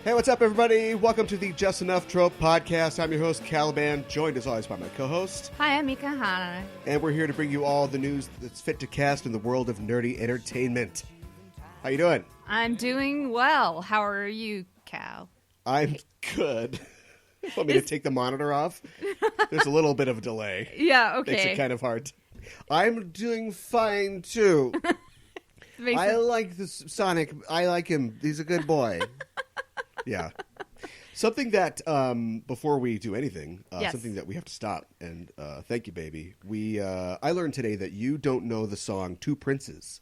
Hey, what's up, everybody? Welcome to the Just Enough Trope Podcast. I'm your host, Caliban, joined as always by my co-host. Hi, I'm Mika Hana. And we're here to bring you all the news that's fit to cast in the world of nerdy entertainment. How you doing? I'm doing well. How are you, Cal? I'm good. Want me to take the monitor off? There's a little bit of a delay. Yeah, okay. Makes it kind of hard. I'm doing fine, too. I like this Sonic. I like him. He's a good boy. Yeah. Something that, before we do anything, yes. Something that we have to stop, and thank you, baby. I learned today that you don't know the song Two Princes.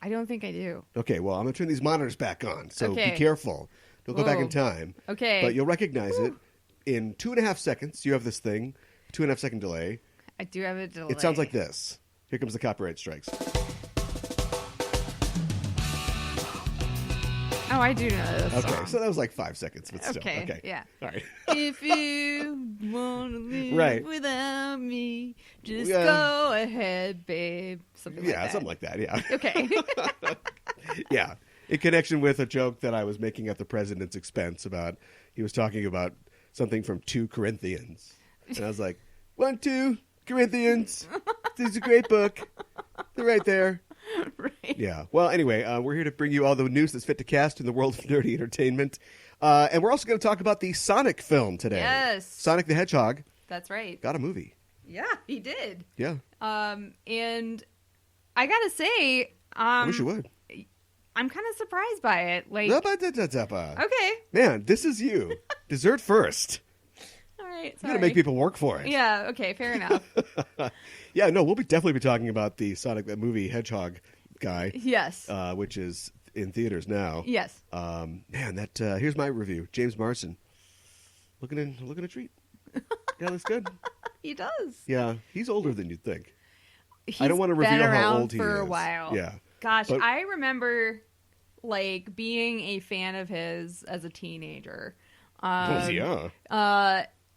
I don't think I do. Okay, well, I'm going to turn these monitors back on, so Okay. be careful. Don't go back in time. Okay. But you'll recognize it. In 2.5 seconds, you have this thing, 2.5 second delay. I do have a delay. It sounds like this. Here comes the copyright strikes. Oh, I do know this Okay, song. so that was like 5 seconds, but still. Okay, yeah. All right. If you want to live Right. without me, just Yeah. go ahead, babe. Something like that. Yeah, something like that, yeah. Okay. Yeah. In connection with a joke that I was making at the president's expense about, he was talking about something from 2 Corinthians. And I was like, 1, 2 Corinthians. This is a great book. They're right there. Right. Yeah. Well, anyway, we're here to bring you all the news that's fit to cast in the world of nerdy entertainment. And we're also going to talk about the Sonic film today. Yes. Sonic the Hedgehog That's right. got a movie. Yeah, he did. Yeah. And I gotta say, I wish you would. I'm kind of surprised by it. Like, Okay. okay, Man, this is you. Dessert first. all right, You sorry. got to make people work for it. Yeah, okay, fair enough. Yeah, no, we'll definitely be talking about the Sonic the movie Hedgehog guy, Yes. which is in theaters now. Yes. Man, that here's my review. James Marsden, looking a treat. Yeah, looks good. He does. Yeah, he's older than you'd think. He's I don't want to been reveal how around old he for is. a while. Yeah. Gosh, But- I remember like being a fan of his as a teenager. Yeah.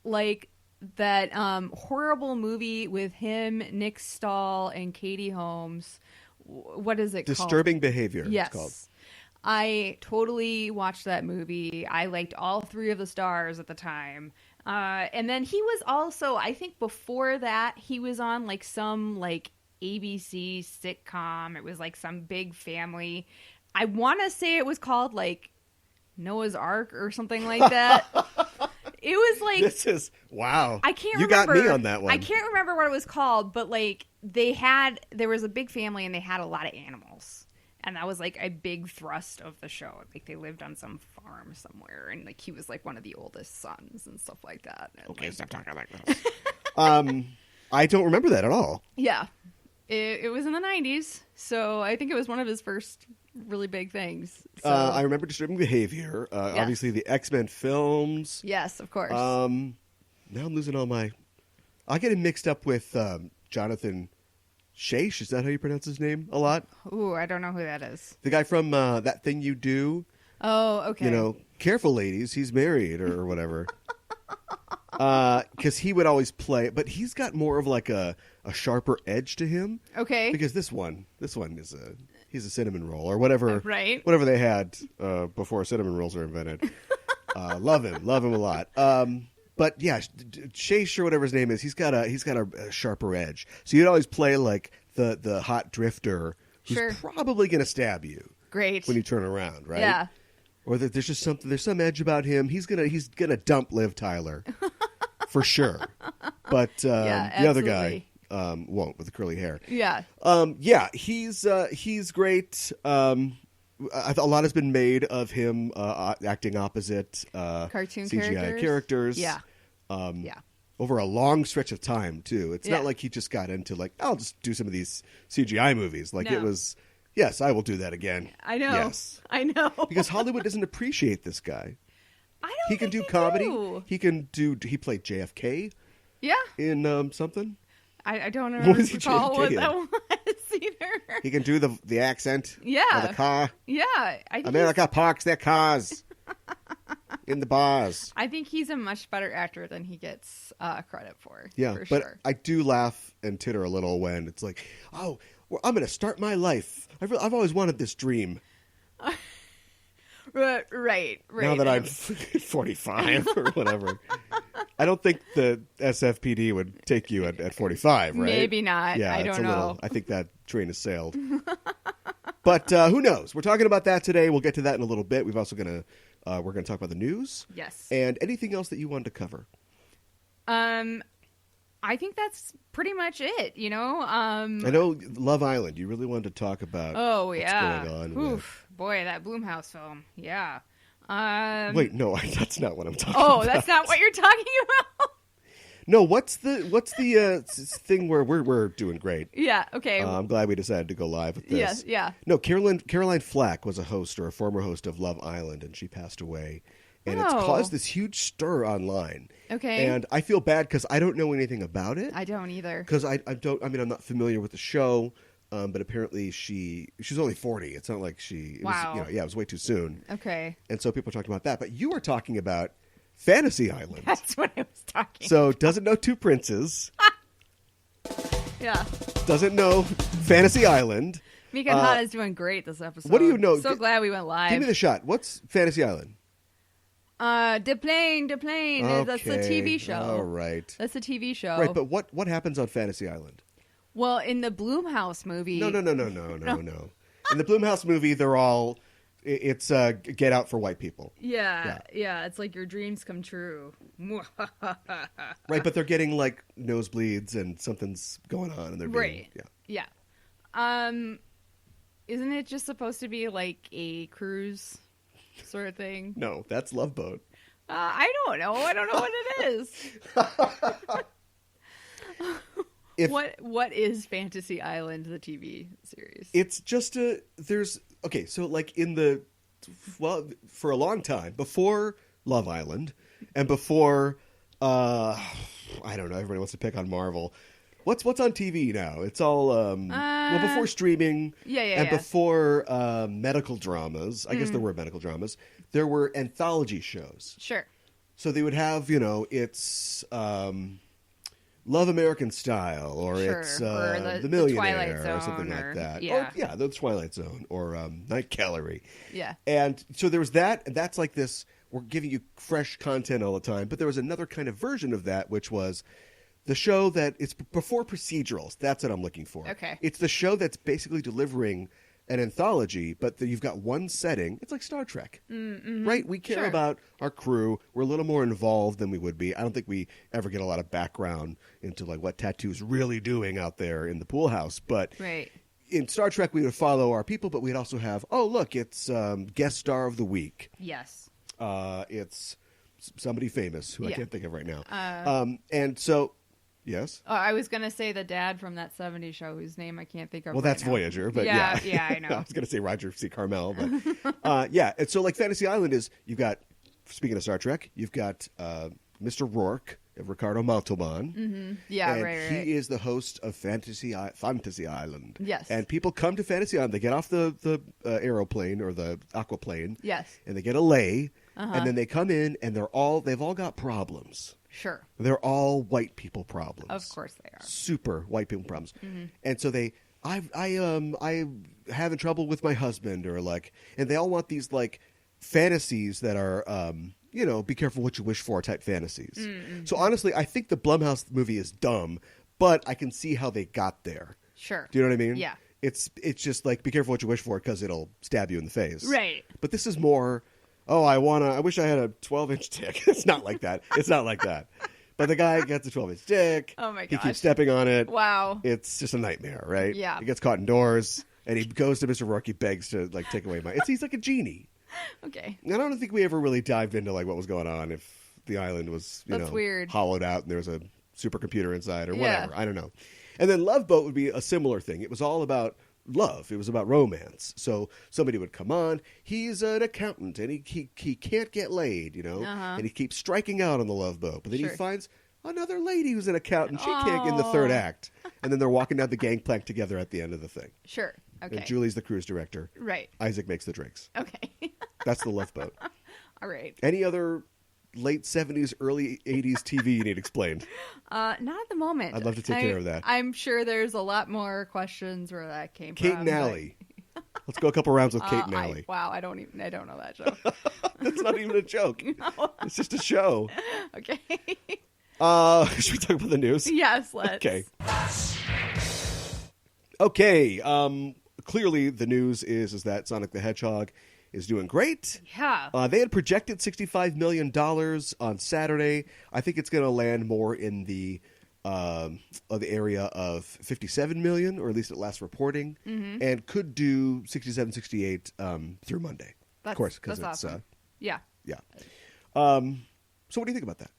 Like that horrible movie with him, Nick Stahl, and Katie Holmes. What is it called? Disturbing Behavior. Yes. It's called. I totally watched that movie. I liked all 3 of the stars at the time. And then he was also, I think before that, he was on like some like ABC sitcom. It was like some big family. I want to say it was called like Noah's Ark or something like that. It was like, This is wow. I can't You remember. got me on that one. I can't remember what it was called, but like there was a big family and they had a lot of animals. And that was like a big thrust of the show. Like they lived on some farm somewhere and like he was like one of the oldest sons and stuff like that. And, Okay, like, stop talking like this. I don't remember that at all. yeah. It was in the 90s, so I think it was one of his first really big things. So, I remember Disturbing Behavior. Yes. Obviously, the X-Men films. yes, of course. Now I'm losing all my... I get him mixed up with Jonathan Shaish. Is that how you pronounce his name a lot? Ooh, I don't know who that is. The guy from That Thing You Do. Oh, okay. You know, careful, ladies. He's married or whatever. Because he would always play... But he's got more of like a sharper edge to him. Okay. Because this one is he's a cinnamon roll or whatever, Right. Whatever they had before cinnamon rolls were invented. Love him a lot. But yeah, Shaish or whatever his name is, he's got a sharper edge. So you'd always play like the hot drifter who's Sure. probably going to stab you Great. when you turn around, right? Yeah. Or that there's some edge about him. He's gonna dump Liv Tyler for sure. But Yeah, the other guy absolutely. won't with the curly hair. Yeah. Yeah, he's great. a lot has been made of him acting opposite Cartoon CGI characters. Yeah. Yeah. Over a long stretch of time, too. It's not like he just got into, like, I'll just do some of these CGI movies. Like, it was, yes, I will do that again. I know. Yes. I know. Because Hollywood doesn't appreciate this guy. I don't He can do comedy. He played JFK. Yeah. In something. I don't What was recall what JFK that was either. He can do the accent. Yeah. Or the car. Yeah. I think America parks their cars in the bars. I think he's a much better actor than he gets credit for. Yeah, for but sure. I do laugh and titter a little when it's like, oh, well, I'm going to start my life. I've always wanted this dream. Right. Now that I'm 45 or whatever. I don't think the SFPD would take you at 45, right? Maybe not. Yeah, I don't know. I think that train has sailed. But who knows? We're talking about that today. We'll get to that in a little bit. We're going to talk about the news. Yes. And anything else that you wanted to cover. I think that's pretty much it, you know? I know Love Island. You really wanted to talk about what's going on. Oof. Boy, that Blumhouse film. Yeah. Wait, no, that's not what I'm talking Oh, about. that's not what you're talking about? No, what's the thing where we're doing great? Yeah, okay. I'm glad we decided to go live with this. Yes, yeah. No, Caroline Flack was a host or a former host of Love Island, and she passed away. And it's caused this huge stir online. Okay. And I feel bad because I don't know anything about it. I don't either. Because I'm not familiar with the show. But apparently she's only 40. It's not like it was way too soon. Okay. And so people are talking about that. But you were talking about Fantasy Island. That's what I was talking So doesn't know Two Princes. Yeah. Doesn't know Fantasy Island. Mika and Hannah's doing great this episode. What do you know? So glad we went live. Give me the shot. What's Fantasy Island? De Plane. Okay. That's the TV show. All right. That's a TV show. Right, but what happens on Fantasy Island? Well, in the Blumhouse movie. No. In the Blumhouse movie, it's Get Out for white people. Yeah. It's like your dreams come true. Right, but they're getting like nosebleeds and something's going on, and they're being, Yeah. Isn't it just supposed to be like a cruise sort of thing? No, that's Love Boat. I don't know. I don't know what it is. What is Fantasy Island, the TV series? It's just so like for a long time before Love Island and before I don't know, everybody wants to pick on Marvel. What's on TV now? It's all before streaming, and before medical dramas. I guess there were medical dramas. There were anthology shows. Sure. So they would have, it's Love American Style, or it's or The Millionaire, Twilight Zone, or something like that. Yeah. Or, The Twilight Zone, or Night Gallery. Yeah. And so there was that, and that's like this, we're giving you fresh content all the time. But there was another kind of version of that, which was the show that it's before procedurals. That's what I'm looking for. Okay. It's the show that's basically delivering an anthology, but you've got one setting. It's like Star Trek, right? We care about our crew. We're a little more involved than we would be. I don't think we ever get a lot of background into like what Tattoo's really doing out there in the pool house. But in Star Trek, we would follow our people, but we'd also have, it's guest star of the week. Yes. It's somebody famous who I can't think of right now. And so... Yes? I was going to say the dad from that 70s show whose name I can't think of. Well, that's Voyager, but yeah, I know. I was going to say Roger C. Carmel, but and so like Fantasy Island is, you've got, speaking of Star Trek, you've got Mr. Rourke, Ricardo Montalban. Mm-hmm. Yeah, and right. He is the host of Fantasy Island. Yes. And people come to Fantasy Island, they get off the aeroplane or the aquaplane. Yes. And they get a lay, and then they come in and they've all got problems. Sure. They're all white people problems. Of course they are. Super white people problems. Mm-hmm. And so I'm having trouble with my husband, or like, and they all want these like fantasies that are, be careful what you wish for type fantasies. Mm-hmm. So honestly, I think the Blumhouse movie is dumb, but I can see how they got there. Sure. Do you know what I mean? Yeah. It's just like, be careful what you wish for because it'll stab you in the face. Right. But this is more... I wish I had a 12-inch dick. It's not like that. But the guy gets a 12-inch dick. Oh, my gosh. He keeps stepping on it. Wow. It's just a nightmare, right? Yeah. He gets caught indoors. And he goes to Mr. Rourke. He begs to like take away he's like a genie. Okay. I don't think we ever really dived into like what was going on, if the island was weird. hollowed out and there was a supercomputer inside or whatever. I don't know. And then Love Boat would be a similar thing. It was all about love. It was about romance. So somebody would come on. He's an accountant and he can't get laid, and he keeps striking out on the Love Boat. But then he finds another lady who's an accountant. She can't get in the third act. And then they're walking down the gangplank together at the end of the thing. Sure. Okay. And Julie's the cruise director. Right. Isaac makes the drinks. Okay. That's the Love Boat. All right. Any other late 70s, early 80s TV you need explained? Not at the moment. I'd love to take care of that. I'm sure there's a lot more questions where that came Kate from. and Allie. Let's go a couple rounds with Kate and Allie. I don't know that show. That's not even a joke. No. It's just a show. Okay. Should we talk about the news? Yes, let's. Okay. Okay. Clearly, the news is that Sonic the Hedgehog is doing great. Yeah. They had projected $65 million on Saturday. I think it's going to land more in the area of 57 million, or at least at last reporting, and could do 67, 68 through Monday. Of course, because it's awesome. Yeah. Yeah. So what do you think about that?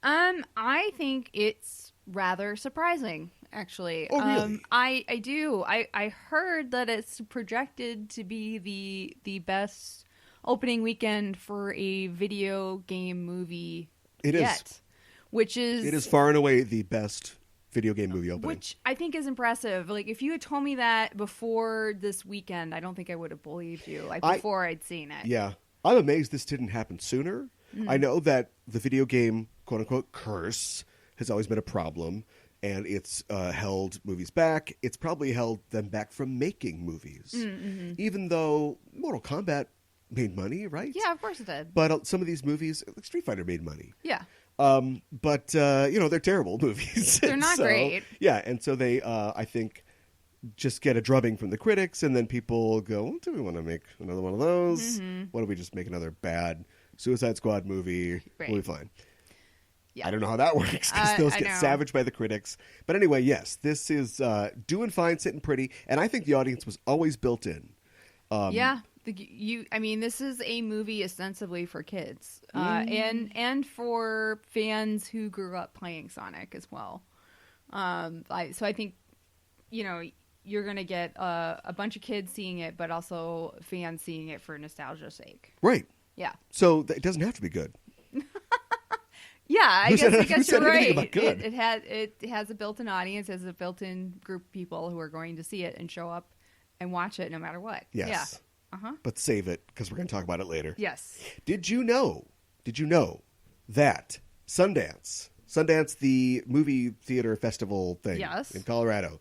I think it's rather surprising, actually. Oh, really? I do. I heard that it's projected to be the best opening weekend for a video game movie yet. It is far and away the best video game movie opening. Which I think is impressive. Like, if you had told me that before this weekend, I don't think I would have believed you, before I'd seen it. Yeah. I'm amazed this didn't happen sooner. I know that the video game, quote-unquote, curse has always been a problem, and it's held movies back. It's probably held them back from making movies. Mm-hmm. Even though Mortal Kombat made money, right? Yeah, of course it did. But some of these movies, like Street Fighter, made money. Yeah. But they're terrible movies. They're not great. Yeah, and so they, I think, just get a drubbing from the critics, and then people go, well, do we want to make another one of those? Mm-hmm. Why don't we just make another bad Suicide Squad movie? Right. We'll be fine. Yeah. I don't know how that works, because those get savaged by the critics. But anyway, yes, this is doing fine, sitting pretty, and I think the audience was always built in. Yeah. This is a movie ostensibly for kids, and for fans who grew up playing Sonic as well. So I think, you're going to get a bunch of kids seeing it, but also fans seeing it for nostalgia's sake. Right. Yeah. So it doesn't have to be good. Yeah, I guess you're right. It has a built-in audience, has a built-in group of people who are going to see it and show up and watch it no matter what. Yes. Yeah. Uh-huh. But save it, because we're going to talk about it later. Yes. Did you know that Sundance, the movie theater festival thing in Colorado,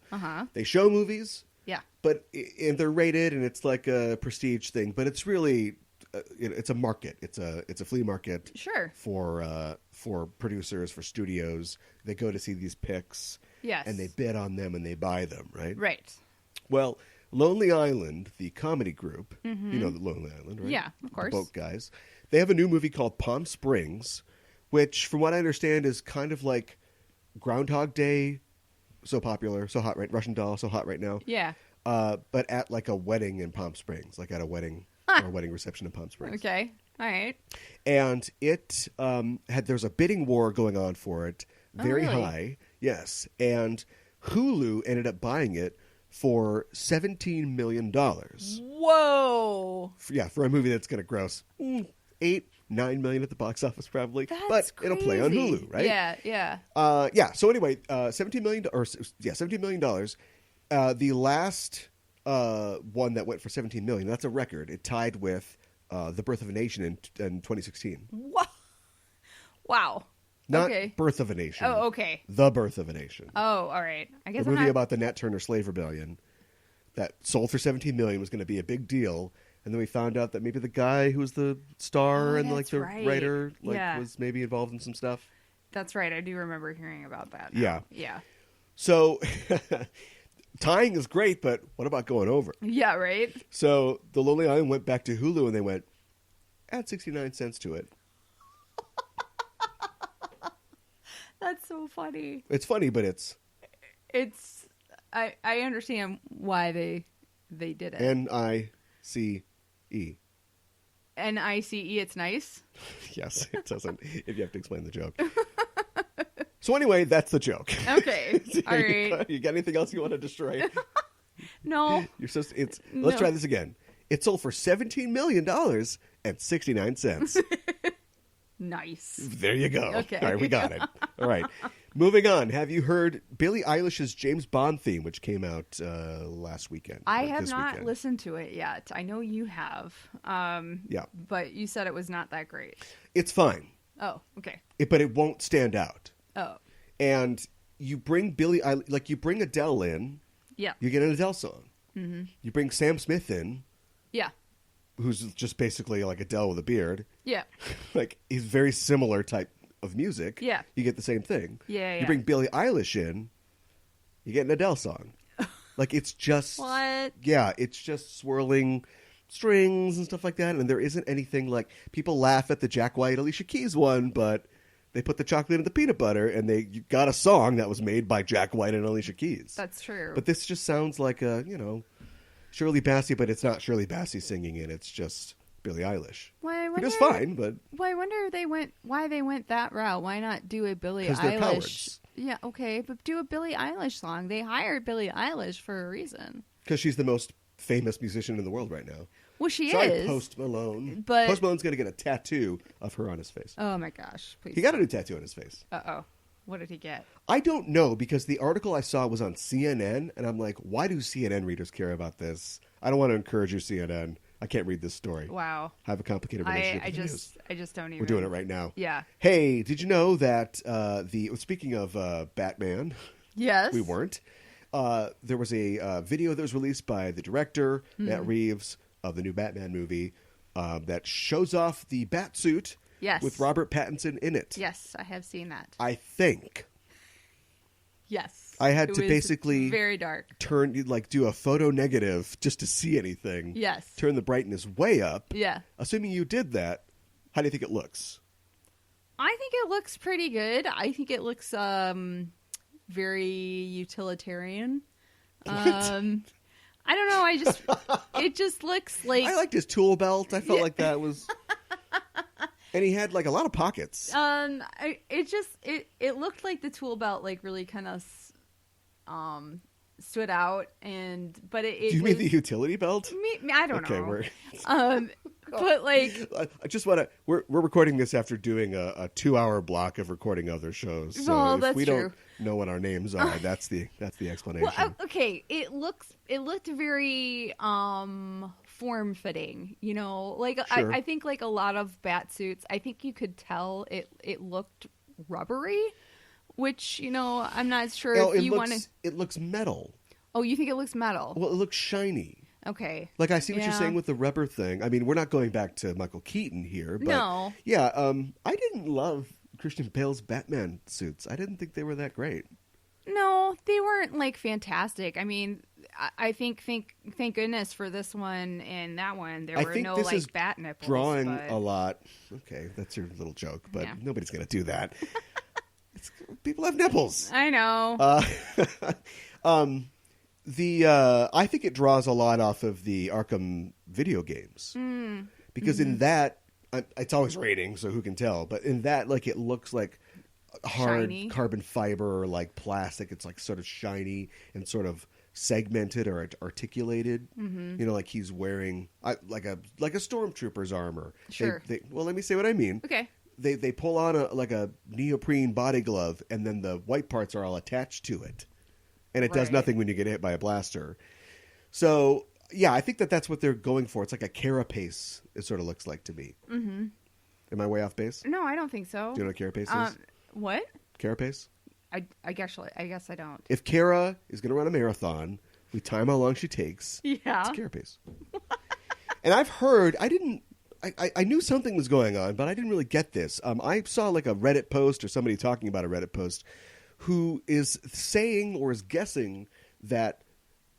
they show movies, and they're rated, and it's like a prestige thing, but it's really, it's a market. It's a flea market. Sure. For producers, for studios. They go to see these picks, and they bid on them, and they buy them, right? Right. Well, Lonely Island, the comedy group, you know the Lonely Island, right? Yeah, of course. The boat guys. They have a new movie called Palm Springs, which, from what I understand, is kind of like Groundhog Day, so popular, so hot, right? Russian Doll, so hot right now. Yeah. But at like a wedding in Palm Springs, like at a wedding or a wedding reception in Palm Springs. Okay. All right. And it there's a bidding war going on for it, very really? high. Yes. And Hulu ended up buying it for $17 million. Whoa! For a movie that's going to gross $8-9 million at the box office, probably. That's but crazy. It'll play on Hulu, right? Yeah. So anyway, $17 million. The last one that went for $17 million. That's a record. It tied with The Birth of a Nation in 2016. Wow. Not Birth of a Nation. Oh, okay. The Birth of a Nation. Oh, all right. I guess the movie about the Nat Turner slave rebellion that sold for $17 million was going to be a big deal, and then we found out that maybe the guy who was the star and the writer was maybe involved in some stuff. That's right. I do remember hearing about that. Yeah. Yeah. So tying is great, but what about going over? Yeah, right. So the Lonely Island went back to Hulu, and they went, add 69 cents to it. That's so funny. It's funny, but it's I understand why they They did it. Nice. Nice, it's nice? Yes, it doesn't, if you have to explain the joke. So anyway, that's the joke. Okay. All right. You got anything else you want to destroy? No. Let's try this again. It sold for $17 million and 69 cents. Nice. There you go. Okay. All right, we got it. All right. Moving on. Have you heard Billie Eilish's James Bond theme, which came out last weekend? I have not listened to it yet. I know you have. Yeah. But you said it was not that great. It's fine. Oh, okay. But it won't stand out. Oh. And you bring you bring Adele in, yeah, you get an Adele song. Mm-hmm. You bring Sam Smith in, yeah, who's just basically like Adele with a beard. Yeah. Like, he's very similar type of music. Yeah. You get the same thing. Yeah, You bring Billie Eilish in, you get an Adele song. Like, it's just... What? Yeah, it's just swirling strings and stuff like that, and there isn't anything like... People laugh at the Jack White, Alicia Keys one, but they put the chocolate in the peanut butter, and you got a song that was made by Jack White and Alicia Keys. That's true. But this just sounds like a, Shirley Bassey, but it's not Shirley Bassey singing it. It's just Billie Eilish. It was fine, but... Well, I wonder why they went that route. Why not do a Billie Eilish? Because they're cowards. Yeah, okay, but do a Billie Eilish song. They hired Billie Eilish for a reason. Because she's the most famous musician in the world right now. Well, she Sorry, is. Post Malone. But Post Malone's going to get a tattoo of her on his face. Oh my gosh! Please. He got a new tattoo on his face. Uh-oh. What did he get? I don't know, because the article I saw was on CNN, and I'm like, why do CNN readers care about this? I don't want to encourage your CNN. I can't read this story. Wow. I have a complicated relationship with the news. I just don't even. We're doing it right now. Yeah. Hey, did you know that speaking of Batman? Yes. We weren't. There was a video that was released by the director, Matt Reeves, of the new Batman movie that shows off the Batsuit with Robert Pattinson in it. Yes, I have seen that. I think. Yes. I had to basically very dark. Do a photo negative just to see anything. Yes. Turn the brightness way up. Yeah. Assuming you did that, how do you think it looks? I think it looks pretty good. I think it looks very utilitarian. What? I don't know. It just looks like... I liked his tool belt. I felt like that was... And he had, a lot of pockets. It looked like the tool belt, really kind of stood out, but it... Do you mean the utility belt? I don't know. Okay, but I just want to... We're recording this after doing a 2-hour block of recording other shows. So well, if that's we true. don't know what our names are, that's the explanation. Well, okay, it looked very form fitting, Sure. I think a lot of bat suits, I think you could tell it looked rubbery, which I'm not sure if you want to. It looks metal. Oh, you think it looks metal? Well, it looks shiny. Okay. I see what you're saying with the rubber thing. I mean, we're not going back to Michael Keaton here, but no. Yeah, I didn't love Christian Bale's Batman suits. I didn't think they were that great. No, they weren't fantastic. I mean, I think thank goodness for this one and that one there were no bat nipples. Drawing a lot. Okay, that's your little joke, but nobody's going to do that. People have nipples. I know. I think it draws a lot off of the Arkham video games because in that it's always raining, so who can tell? But in that, it looks like hard shiny carbon fiber or plastic. It's sort of shiny and sort of segmented or articulated. Mm-hmm. He's wearing like a stormtrooper's armor. Sure. Well, let me say what I mean. Okay. They pull on a neoprene body glove, and then the white parts are all attached to it. And it does nothing when you get hit by a blaster. So, yeah, I think that's what they're going for. It's like a carapace, it sort of looks like to me. Mm-hmm. Am I way off base? No, I don't think so. Do you know what carapace is? What? Carapace? I guess I don't. If Kara is going to run a marathon, we time how long she takes. Yeah. It's carapace. And I've heard, I knew something was going on, but I didn't really get this. I saw a Reddit post or somebody talking about a Reddit post who is saying or is guessing that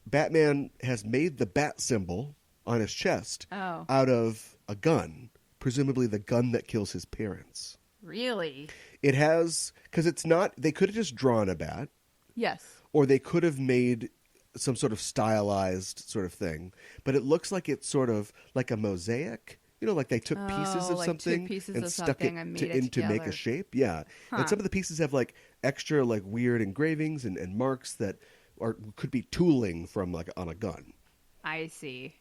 Batman has made the bat symbol on his chest out of a gun, presumably the gun that kills his parents. Really? It has, because it's not, they could have just drawn a bat. Yes. Or they could have made some sort of stylized sort of thing, but it looks like it's sort of like a mosaic. You know, like they took pieces of like something and stuck it in to make a shape. Yeah. And some of the pieces have like extra like weird engravings and marks that could be tooling from like on a gun. I see.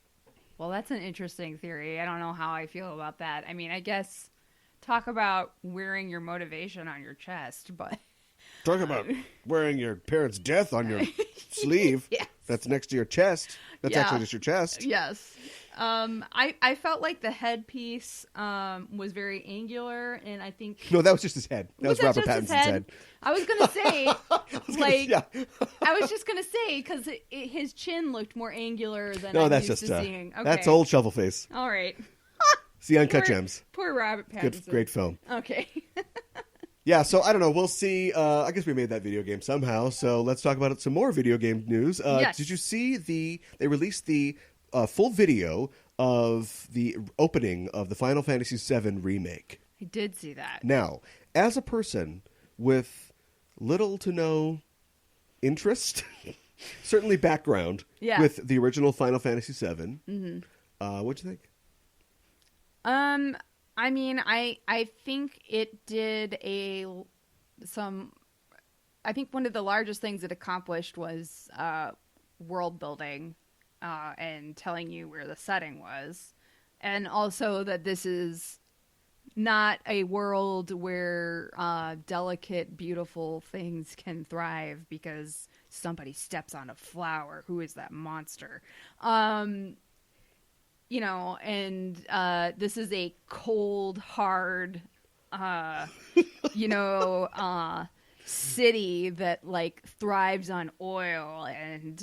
Well, that's an interesting theory. I don't know how I feel about that. I mean, I guess talk about wearing your motivation on your chest, but talk about wearing your parents' death on your sleeve. Yes. That's next to your chest. That's actually just your chest. Yes. I felt like the headpiece was very angular, and I think no, that was just his head. That was Robert Pattinson's head? I was gonna say, I was just gonna say because his chin looked more angular than I'm that's used just to seeing. Okay. That's old shovel face. All right. It's the Uncut Gems. Poor Robert Pattinson. Great film. Okay. Yeah, so I don't know. We'll see. I guess we made that video game somehow. So let's talk about some more video game news. Yes. Did you see they released the full video of the opening of the Final Fantasy VII Remake? I did see that. Now, as a person with little to no interest, certainly background with the original Final Fantasy VII, what'd you think? I mean, I think it did I think one of the largest things it accomplished was world building and telling you where the setting was. And also that this is not a world where delicate, beautiful things can thrive because somebody steps on a flower. Who is that monster? You know, and this is a cold, hard, city that like thrives on oil and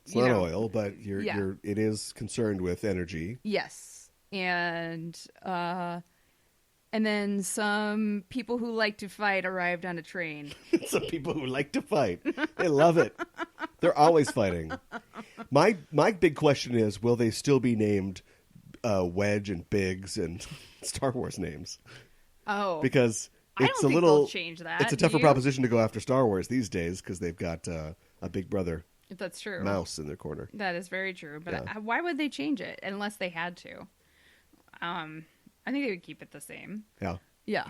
it's not oil, but it is concerned with energy. Yes, and then some people who like to fight arrived on a train. Some people who like to fight, they love it. They're always fighting. My big question is, will they still be named Wedge and Biggs and Star Wars names? Oh, because it's they'll change that. It's a tougher proposition to go after Star Wars these days because they've got a big brother. That's true. Mouse in their corner. That is very true. But why would they change it unless they had to? I think they would keep it the same. Yeah. Yeah.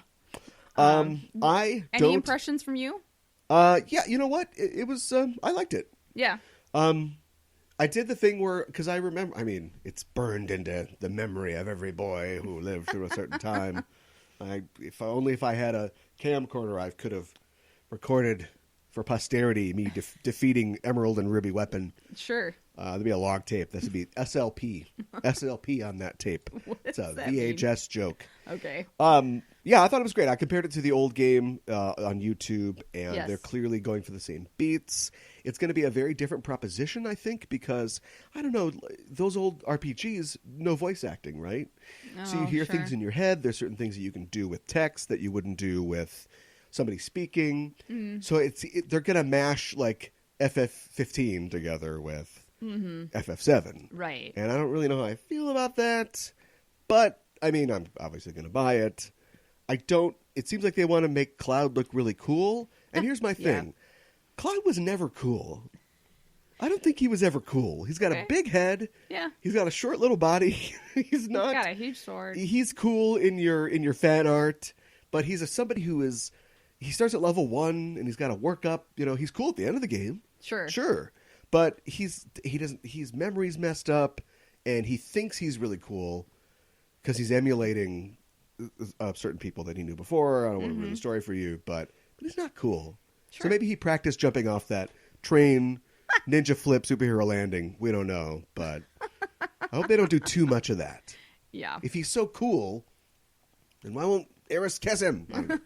Any impressions from you? Yeah, you know what? It was. I liked it. Yeah. I did the thing where, because I remember, I mean, it's burned into the memory of every boy who lived through a certain time. If I had a camcorder, I could have recorded for posterity me defeating Emerald and Ruby Weapon. Sure. There'd be a log tape. That would be SLP on that tape. It's a VHS joke. Okay. Yeah, I thought it was great. I compared it to the old game on YouTube, and they're clearly going for the same beats. It's going to be a very different proposition, I think, because, I don't know, those old RPGs, no voice acting, right? Oh, so you hear things in your head. There's certain things that you can do with text that you wouldn't do with somebody speaking. Mm. So they're going to mash, like, FF15 together with FF7. Right. And I don't really know how I feel about that, but, I mean, I'm obviously going to buy it. It seems like they want to make Cloud look really cool. And here's my thing. Yeah. Cloud was never cool. I don't think he was ever cool. He's got a big head. Yeah. He's got a short little body. He's got a huge sword. He's cool in your fan art, but he's somebody who is, he starts at level 1 and he's got to work up, he's cool at the end of the game. Sure. But his memory's messed up and he thinks he's really cool because he's emulating certain people that he knew before. I don't want to ruin the story for you, but he's not cool. Sure. So maybe he practiced jumping off that train, ninja flip, superhero landing. We don't know, but I hope they don't do too much of that. Yeah. If he's so cool, then why won't Eris kiss him? I don't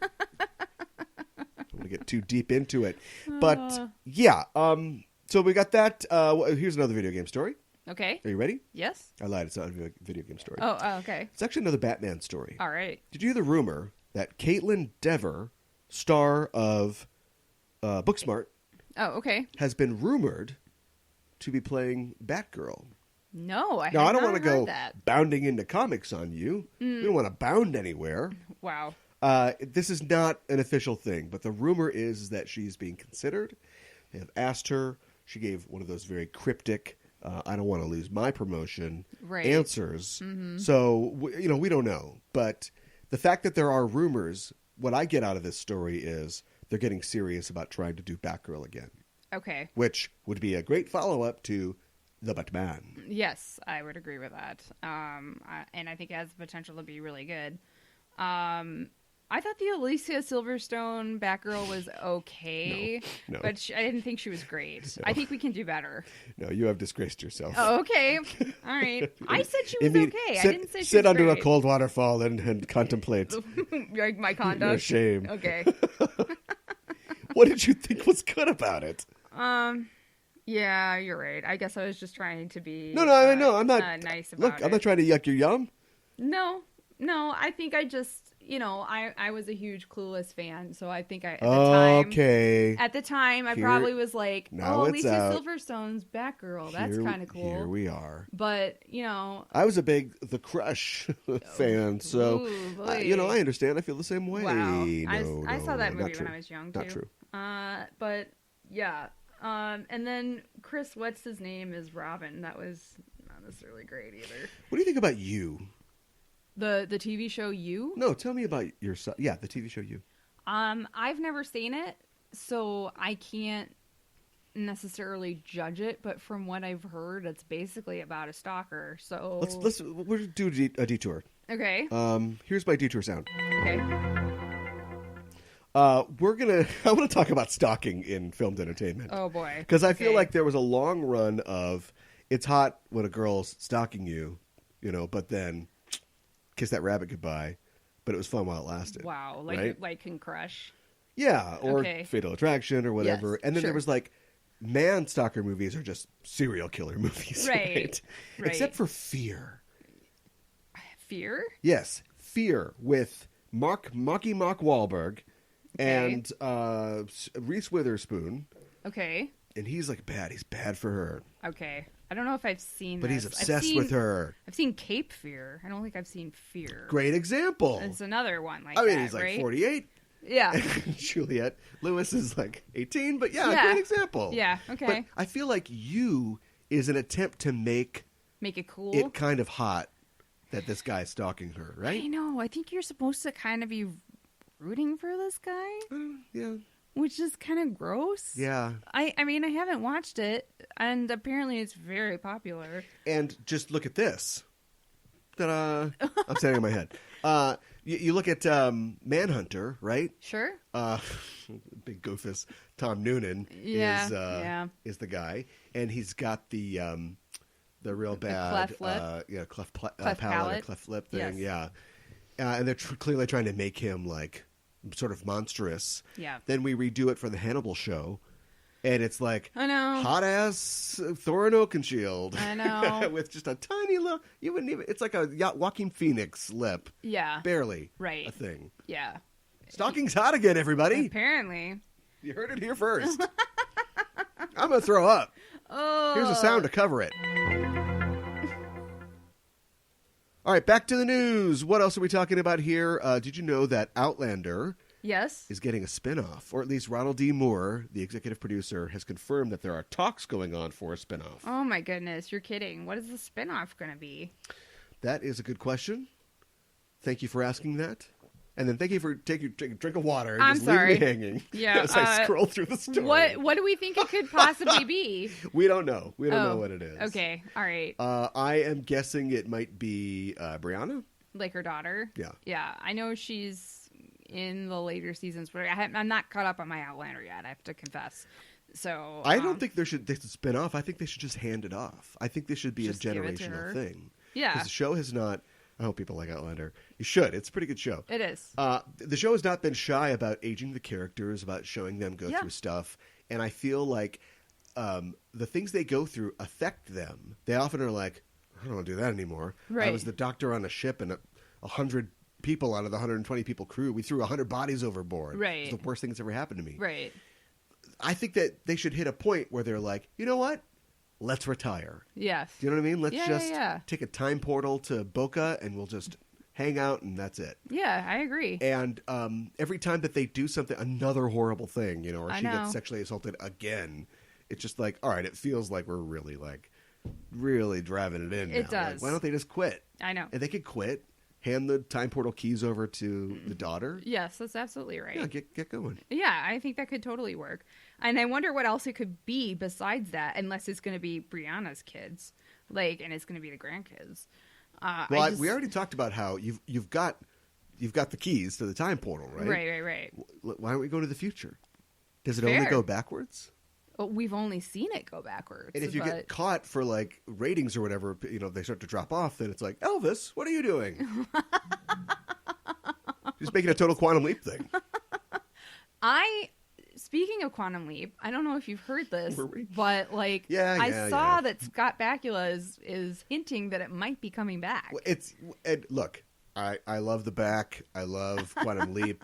want to get too deep into it. But, yeah. So we got that. Here's another video game story. Okay. Are you ready? Yes. I lied. It's not a video game story. Oh, okay. It's actually another Batman story. All right. Did you hear the rumor that Caitlin Dever, star of Booksmart, has been rumored to be playing Batgirl? No, I don't want to go that. Bounding into comics on you. We don't want to bound anywhere. Wow. This is not an official thing, but the rumor is that she's being considered. They have asked her she gave one of those very cryptic, I don't want to lose my promotion Right. answers. Mm-hmm. So, we don't know. But the fact that there are rumors, what I get out of this story is they're getting serious about trying to do Batgirl again, Okay. which would be a great follow-up to The Batman. Yes, I would agree with that. And I think it has the potential to be really good. I thought the Alicia Silverstone Batgirl was okay, No. but I didn't think she was great. No. I think we can do better. No, you have disgraced yourself. Oh, okay. All right. I said she was okay. I didn't say she sit was under great. a cold waterfall and contemplate Like my conduct. your shame. Okay. What did you think was good about it? Yeah, you're right. I guess I was just trying to be No, I'm not. nice about Look, it. I'm not trying to yuck your yum. No, I think I just, I was a huge Clueless fan, so I think Okay. at the time, I Here- probably was like, now oh, it's Alicia out. Silverstone's Batgirl. That's kind of cool. Here we are. But, I was a big The Crush fan, so Ooh, boy. I understand. I feel the same way. Wow. No, I saw that not movie when true. I was young, too. Not true. But, yeah. And then Chris, what's his name, is Robin. That was not necessarily great either. What do you think about You? The TV show You? No, tell me about yourself. Yeah, the TV show You. I've never seen it, so I can't necessarily judge it, but from what I've heard, it's basically about a stalker. So We'll do a detour. Okay. Here's my detour sound. Okay. I want to talk about stalking in filmed entertainment. Oh boy. Because I feel Okay. like there was a long run of it's hot when a girl's stalking you, but then kiss that rabbit goodbye. But it was fun while it lasted. Wow. Like Can Crush. Yeah, or Okay. Fatal Attraction or whatever. Yes, And then there sure. was like man stalker movies are just serial killer movies, Right. Right. Except for Fear. Fear? Yes, Fear with Marky Mark Wahlberg and Reese Witherspoon. Okay. And he's like bad. He's bad for her. Okay. I don't know if I've seen But this. he's obsessed with her. I've seen Cape Fear. I don't think I've seen Fear. Great example. It's another one like I mean, that, he's like right? 48. Yeah. Juliette Lewis is like 18. But yeah, Yeah. great example. Yeah, okay. But I feel like You is an attempt to make Make it cool. it kind of hot that this guy's stalking her, right? I know. I think you're supposed to kind of be rooting for this guy, Yeah. which is kind of gross. Yeah. I mean, I haven't watched it, and apparently it's very popular. And just look at this. Ta-da. I'm standing on my head. You look at Manhunter, right? Sure. Big goofus Tom Noonan Yeah, is the guy, and he's got the real bad cleft lip. cleft Cleft palate or palate. cleft lip thing, Yes. and they're clearly trying to make him like sort of monstrous. Yeah. Then we redo it for the Hannibal show, and it's like I know. hot ass Thorin Oakenshield. I know. with just a tiny little. You wouldn't even. It's like a Joaquin Phoenix lip, Yeah. barely Right. a thing. Yeah. Stalking's hot again, everybody. Apparently. You heard it here first. I'm gonna throw up. Oh. Here's a sound to cover it. All right, back to the news. What else are we talking about here? Did you know that Outlander Yes. is getting a spinoff, or at least Ronald D. Moore, the executive producer, has confirmed that there are talks going on for a spinoff. Oh my goodness, you're kidding. What is the spinoff going to be? That is a good question. Thank you for asking that. And then thank you for taking a drink of water and I'm just sorry. leave me hanging Yeah, as I scroll through the story. What do we think it could possibly be? We don't know. We don't know Oh, what it is. Okay, all right. I am guessing it might be Brianna. Like her daughter? Yeah. Yeah, I know she's in the later seasons, but I'm not caught up on my Outlander yet, I have to confess. So I don't think they should spin off. I think they should just hand it off. I think this should be a Just give it to generational her. thing. Yeah. 'Cause the show has not. I hope people like Outlander. You should. It's a pretty good show. It is. The show has not been shy about aging the characters, about showing them go Yeah. through stuff, and I feel like the things they go through affect them. They often are like, I don't want to do that anymore. I Right. was the doctor on a ship, and 100 people out of the 120 people crew, we threw 100 bodies overboard. Right. It's the worst thing that's ever happened to me. Right. I think that they should hit a point where they're like, you know what? Let's retire. Yes. Do you know what I mean? Let's Yeah, just yeah. take a time portal to Boca, and we'll just hang out, and that's it. Yeah, I agree. And every time that they do something, another horrible thing, or I she know. gets sexually assaulted again, It's just like, all right, it feels like we're really driving it in. It now. does. Like, why don't they just quit? I know. And they could quit. Hand the time portal keys over to the daughter. Yes, that's absolutely right. Yeah, get going. Yeah, I think that could totally work. And I wonder what else it could be besides that, unless it's going to be Brianna's kids, and it's going to be the grandkids. Well, we already talked about how you've got the keys to the time portal, right? Right. Why don't we go to the future? Does it Fair. only go backwards? Well, we've only seen it go backwards. And if you get caught for ratings or whatever, they start to drop off. Then it's like, Elvis, what are you doing? Just making a total quantum leap thing. Speaking of Quantum Leap, I don't know if you've heard this, but I saw that Scott Bakula is hinting that it might be coming back. Look, I love the back. I love Quantum Leap,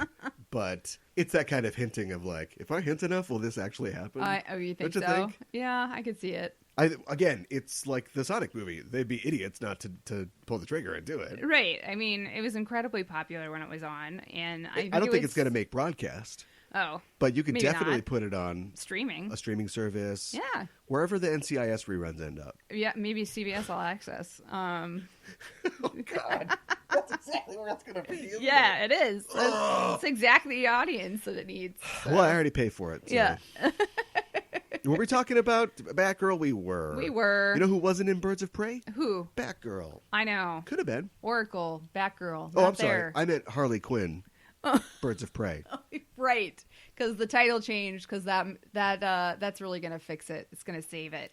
but it's that kind of hinting of if I hint enough, will this actually happen? You think Don't you so? think? Yeah, I could see it. Again, it's like the Sonic movie. They'd be idiots not to pull the trigger and do it. Right. I mean, it was incredibly popular when it was on, and I don't think it's going to make broadcast. Oh, but you could definitely not. put it on streaming, a streaming service. Yeah, wherever the NCIS reruns end up. Yeah, maybe CBS All Access. Oh God, that's exactly where it's going to be. Yeah, it is. It's exactly the audience that it needs. So. Well, I already pay for it. So. Yeah. Were we talking about Batgirl? We were. You know who wasn't in Birds of Prey? Who? Batgirl. I know. Could have been. Oracle, Batgirl. Oh, I'm sorry. I meant Harley Quinn. Birds of Prey. Right, because the title changed. Because that's really going to fix it. It's going to save it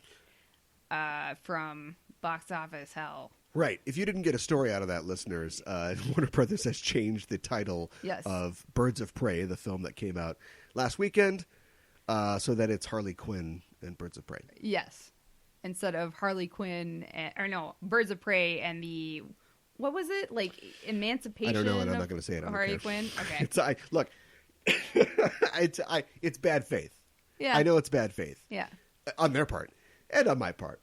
from box office hell. Right. If you didn't get a story out of that, listeners, Warner Brothers has changed the title of Birds of Prey, the film that came out last weekend, so that it's Harley Quinn and Birds of Prey. Yes. Instead of Harley Quinn, Birds of Prey and the, what was it? Emancipation? I don't know, and I'm not going to say it. Harley Quinn? Okay. Look, it's bad faith. Yeah. I know it's bad faith. Yeah. On their part and on my part.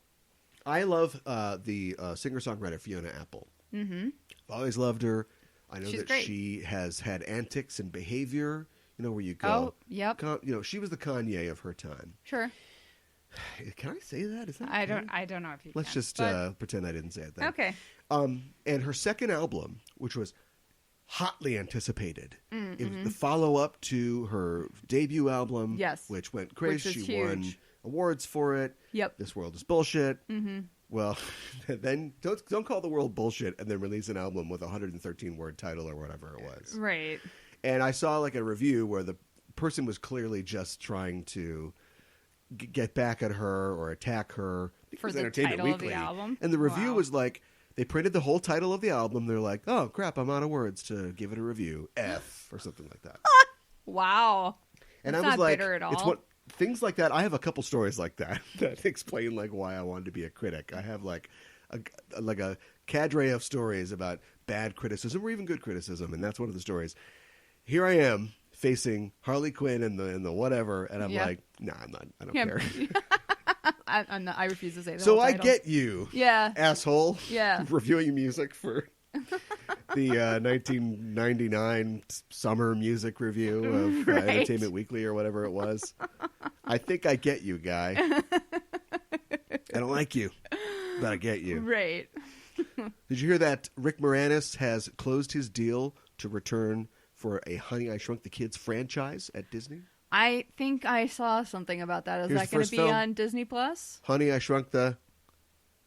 I love the singer-songwriter Fiona Apple. Mm-hmm. I've always loved her. I know that great. She has had antics and behavior, where you go. Oh, yep. She was the Kanye of her time. Sure. Can I say that? Is that I okay? don't know if you Let's can. just pretend I didn't say it then. Okay. And her second album, which was hotly anticipated, it was the follow-up to her debut album, which went crazy. She won awards for it. Yep. This World is Bullshit. Mm-hmm. Well, then don't call the world bullshit and then release an album with a 113-word title or whatever it was. Right. And I saw a review where the person was clearly just trying to get back at her or attack her. For the Entertainment title Weekly. of the album? And the review was they printed the whole title of the album. They're like, oh, crap, I'm out of words to give it a review. F or something like that. Wow. And That's I was not like, bitter at all. it's things like that. I have a couple stories like that that explain why I wanted to be a critic. I have a cadre of stories about bad criticism or even good criticism, and that's one of the stories. Here I am facing Harley Quinn and the whatever, and I'm like, nah, I'm not. I don't care. I refuse to say that. So I get you, asshole. Yeah, reviewing music for the 1999 summer music review of Entertainment Weekly or whatever it was. I think I get you, guy. I don't like you, but I get you. Right. Did you hear that Rick Moranis has closed his deal to return for a Honey, I Shrunk the Kids franchise at Disney? I think I saw something about that. Is that going to be on Disney Plus? Honey, I Shrunk the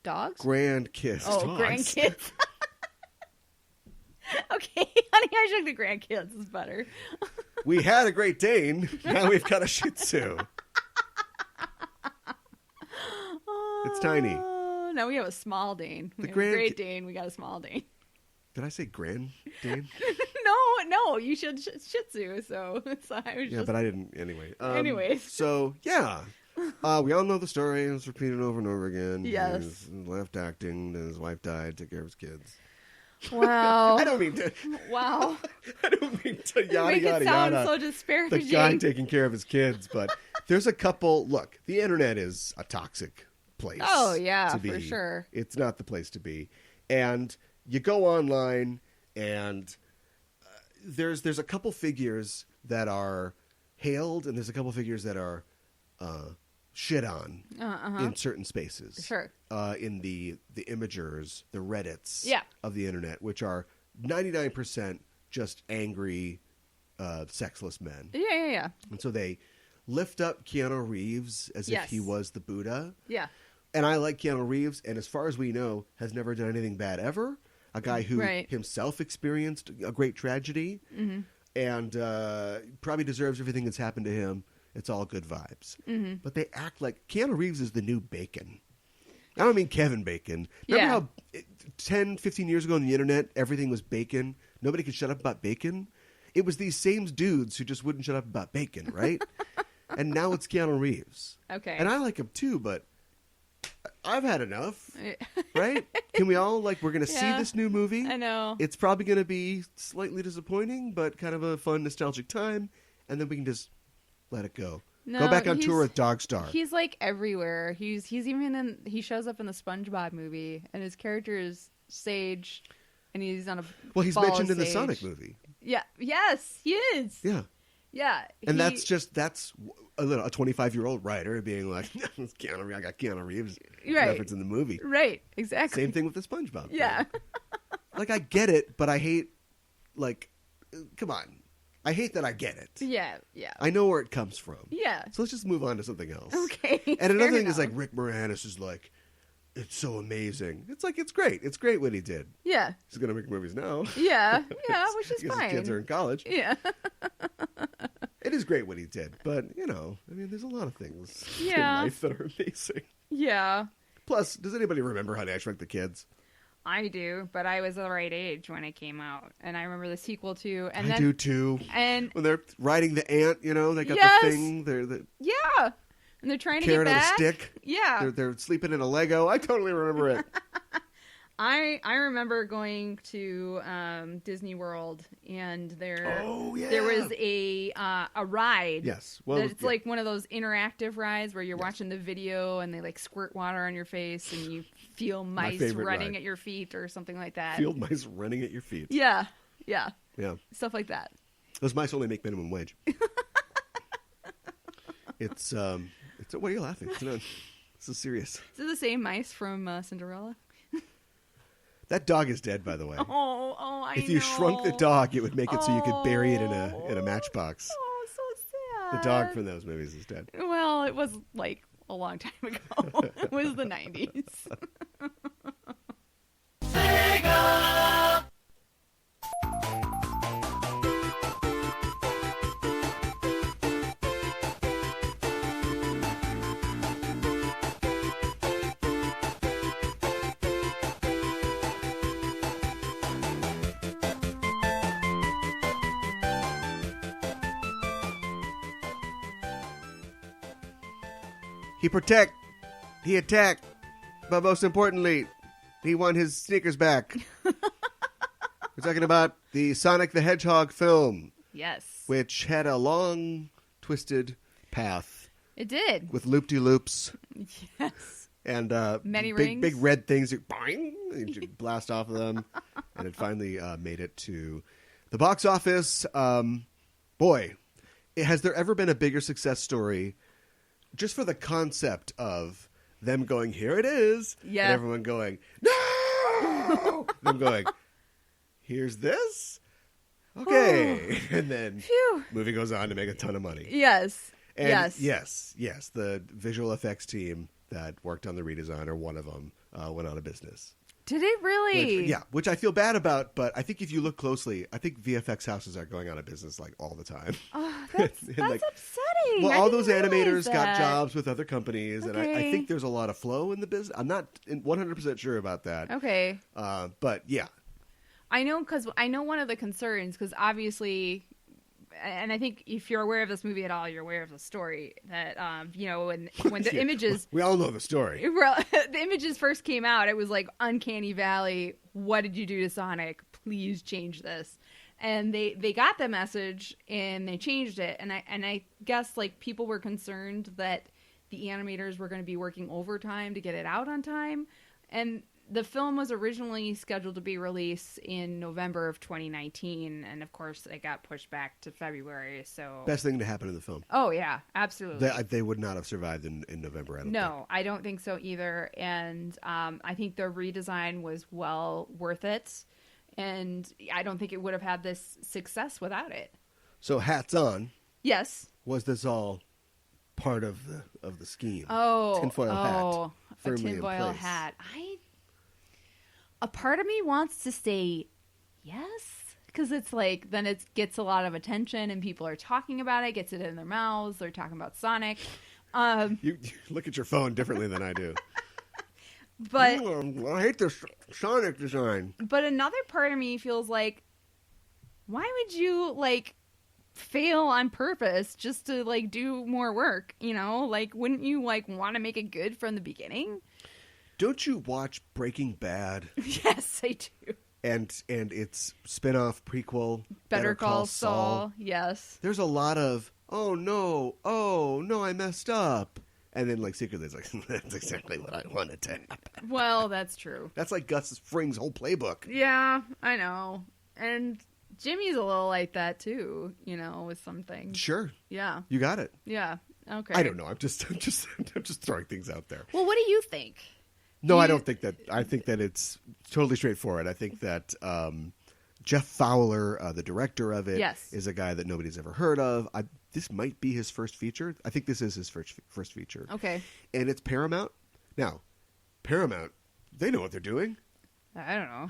Dogs? Grandkids. Oh, Dogs. Grandkids. Okay, Honey, I Shrunk the Grandkids is better. We had a Great Dane. Now we've got a Shih Tzu. It's tiny. Now we have a small Dane. We have a Great Dane. We got a small Dane. Did I say Grand Dane? No, you should Shih Tzu. So but I didn't. Anyway. Anyways. So yeah, we all know the story. It was repeated over and over again. Yes. He left acting. Then his wife died. Took care of his kids. Wow. I don't mean to. Wow. I don't mean to yada make yada it sound yada. so disparaging. The guy taking care of his kids, but there's a couple. Look, the internet is a toxic place. Oh yeah, to be. for sure. It's not the place to be, and you go online, and there's a couple figures that are hailed, and there's a couple figures that are shit on in certain spaces. Sure. In the imagers, the Reddits Yeah. of the internet, which are 99% just angry, sexless men. Yeah. And so they lift up Keanu Reeves as if he was the Buddha. Yeah. And I like Keanu Reeves, and as far as we know, has never done anything bad ever. A guy who himself experienced a great tragedy and probably deserves everything that's happened to him. It's all good vibes. But they act like Keanu Reeves is the new Bacon. I don't mean Kevin Bacon. Remember how 10, 15 years ago on the internet, everything was bacon? Nobody could shut up about bacon? It was these same dudes who just wouldn't shut up about bacon, right? And now it's Keanu Reeves. Okay. And I like him too, but I've had enough, right? Can we all, we're going to see this new movie. I know. It's probably going to be slightly disappointing, but kind of a fun, nostalgic time. And then we can just let it go. No, go back on tour with Dogstar. He's everywhere. He's even he shows up in the SpongeBob movie, and his character is Sage, and he's on a he's mentioned in the Sonic movie. Yeah. Yes, he is. Yeah. Yeah. And that's a 25-year-old writer being like, I got Keanu Reeves reference in the movie. Right. Exactly. Same thing with the SpongeBob. Yeah. I get it, but I hate, come on. I hate that I get it. Yeah. I know where it comes from. Yeah. So let's just move on to something else. Okay. And another thing is Rick Moranis is it's so amazing. It's great. It's great what he did. Yeah. He's going to make movies now. Yeah. Yeah, which is because fine. His kids are in college. Yeah. It is great what he did. But, there's a lot of things in Yeah. life that are amazing. Yeah. Plus, does anybody remember How to Shrunk the Kids? I do, but I was the right age when it came out, and I remember the sequel too. And I do too. And when they're riding the ant, they got the thing. Yeah, and they're trying to get carrot on a back. stick. Yeah, they're sleeping in a Lego. I totally remember it. I remember going to Disney World, and there was a ride. Yes, it's like one of those interactive rides where you're watching the video and they squirt water on your face and you feel mice running at your feet or something like that. Field mice running at your feet. Yeah, stuff like that. Those mice only make minimum wage. It's what are you laughing? This is serious. Is it the same mice from Cinderella? That dog is dead, by the way. I If you shrunk the dog, it would make it so you could bury it in a matchbox. Oh, so sad. The dog from those movies is dead. Well, it was a long time ago. It was the 90s. He attacked, but most importantly, he won his sneakers back. We're talking about the Sonic the Hedgehog film. Yes. Which had a long, twisted path. It did. With loop-de-loops. Yes. And many rings. Big red things that boing, and you blast off of them. And it finally made it to the box office. Boy, has there ever been a bigger success story just for the concept of them going, here it is. Yeah. And everyone going, no! Them going, here's this? Okay. And then movie goes on to make a ton of money. Yes. And yes. The visual effects team that worked on the redesign, or one of them, went out of business. Did it really? Which I feel bad about, but I think if you look closely, I think VFX houses are going out of business all the time. Oh, that's upsetting. Well, all those animators got jobs with other companies, and I think there's a lot of flow in the business. I'm not 100% sure about that. Okay. But yeah. I know one of the concerns, because obviously, and I think if you're aware of this movie at all, you're aware of the story that, when the images... We all know the story. The images first came out, it was like Uncanny Valley. What did you do to Sonic? Please change this. And they got the message and they changed it. And I guess people were concerned that the animators were going to be working overtime to get it out on time. And the film was originally scheduled to be released in November of 2019, and of course it got pushed back to February. So Best thing to happen in the film. oh yeah, absolutely. They would not have survived in November. I don't think. No, I don't think so either. And I think the redesign was well worth it, and I don't think it would have had this success without it. So hats on. Yes. Was this all part of the scheme? Oh, tinfoil hat. A Firmly in tinfoil place. hat. A part of me wants to say yes, because it's like then it gets a lot of attention and people are talking about it, gets it in their mouths. They're talking about Sonic. You look at your phone differently than I do. But I hate this Sonic design. But another part of me feels like, why would you like fail on purpose just to like do more work? You know, like wouldn't you like want to make it good from the beginning? Don't you watch Breaking Bad? Yes, I do. And its spin-off prequel, Better Call Saul. Yes. There's a lot of, oh no, I messed up. And then, like, secretly, it's like, that's exactly what I wanted to happen. Well, that's true. That's like Gus Fring's whole playbook. Yeah, I know. And Jimmy's a little like that, too, you know, with some things. Sure. Yeah. You got it. Yeah. Okay. I don't know. I'm just throwing things out there. Well, what do you think? No, I don't think that. I think that it's totally straightforward. I think that Jeff Fowler, the director of it, Yes. is a guy that nobody's ever heard of. This might be his first feature. I think this is his first feature. Okay. And it's Paramount. Now, Paramount, they know what they're doing. I don't know.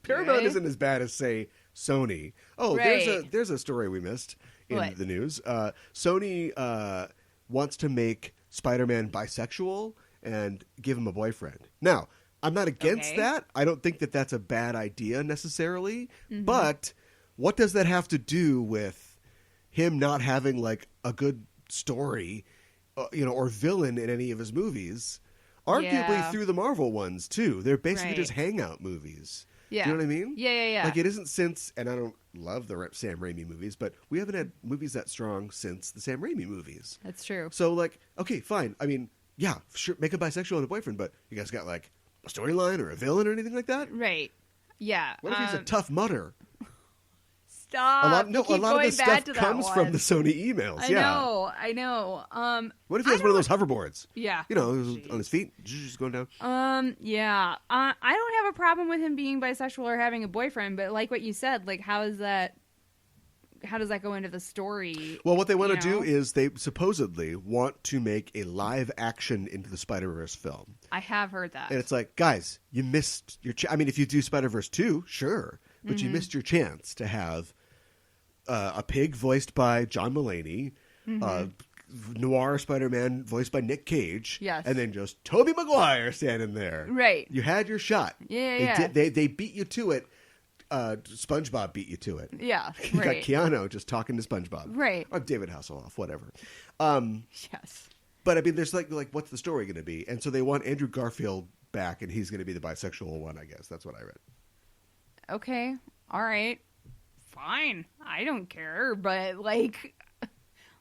Paramount Right? isn't as bad as, say, Sony. Oh, Right. there's a story we missed in What? the news. Sony wants to make Spider-Man bisexual and give him a boyfriend. Now, I'm not against Okay. that. I don't think that that's a bad idea necessarily. Mm-hmm. But what does that have to do with him not having like a good story, or villain in any of his movies? Arguably Yeah. through the Marvel ones too. They're basically Right. just hangout movies. Yeah. Do you know what I mean? Yeah. Like it isn't since, and I don't love the Sam Raimi movies, but we haven't had movies that strong since the Sam Raimi movies. That's true. So like, okay, fine. I mean, yeah, sure, make a bisexual and a boyfriend, but you guys got like a storyline or a villain or anything like that? Right. Yeah. What if he's a tough mutter? Stop. A lot You of keep the going stuff back to that comes one. from the Sony emails. I know. What if he has one of those hoverboards? Yeah. You know, on his feet, just going down. Yeah. I don't have a problem with him being bisexual or having a boyfriend, but like what you said, like how does that go into the story? Well, what they want you to do know? is they supposedly want to make a live action Into the Spider-Verse film. I have heard that. And it's like, guys, you missed your I mean, if you do Spider-Verse 2, sure. But Mm-hmm. you missed your chance to have a pig voiced by John Mulaney, noir Spider-Man voiced by Nick Cage, Yes. and then just Tobey Maguire standing there. Right. You had your shot. Yeah. They beat you to it. SpongeBob beat you to it. Yeah. You Right. got Keanu just talking to SpongeBob. Right. Or David Hasselhoff, whatever. Yes. But I mean, there's like what's the story going to be? And so they want Andrew Garfield back, and he's going to be the bisexual one, I guess. That's what I read. Okay. All right. Fine. I don't care, but like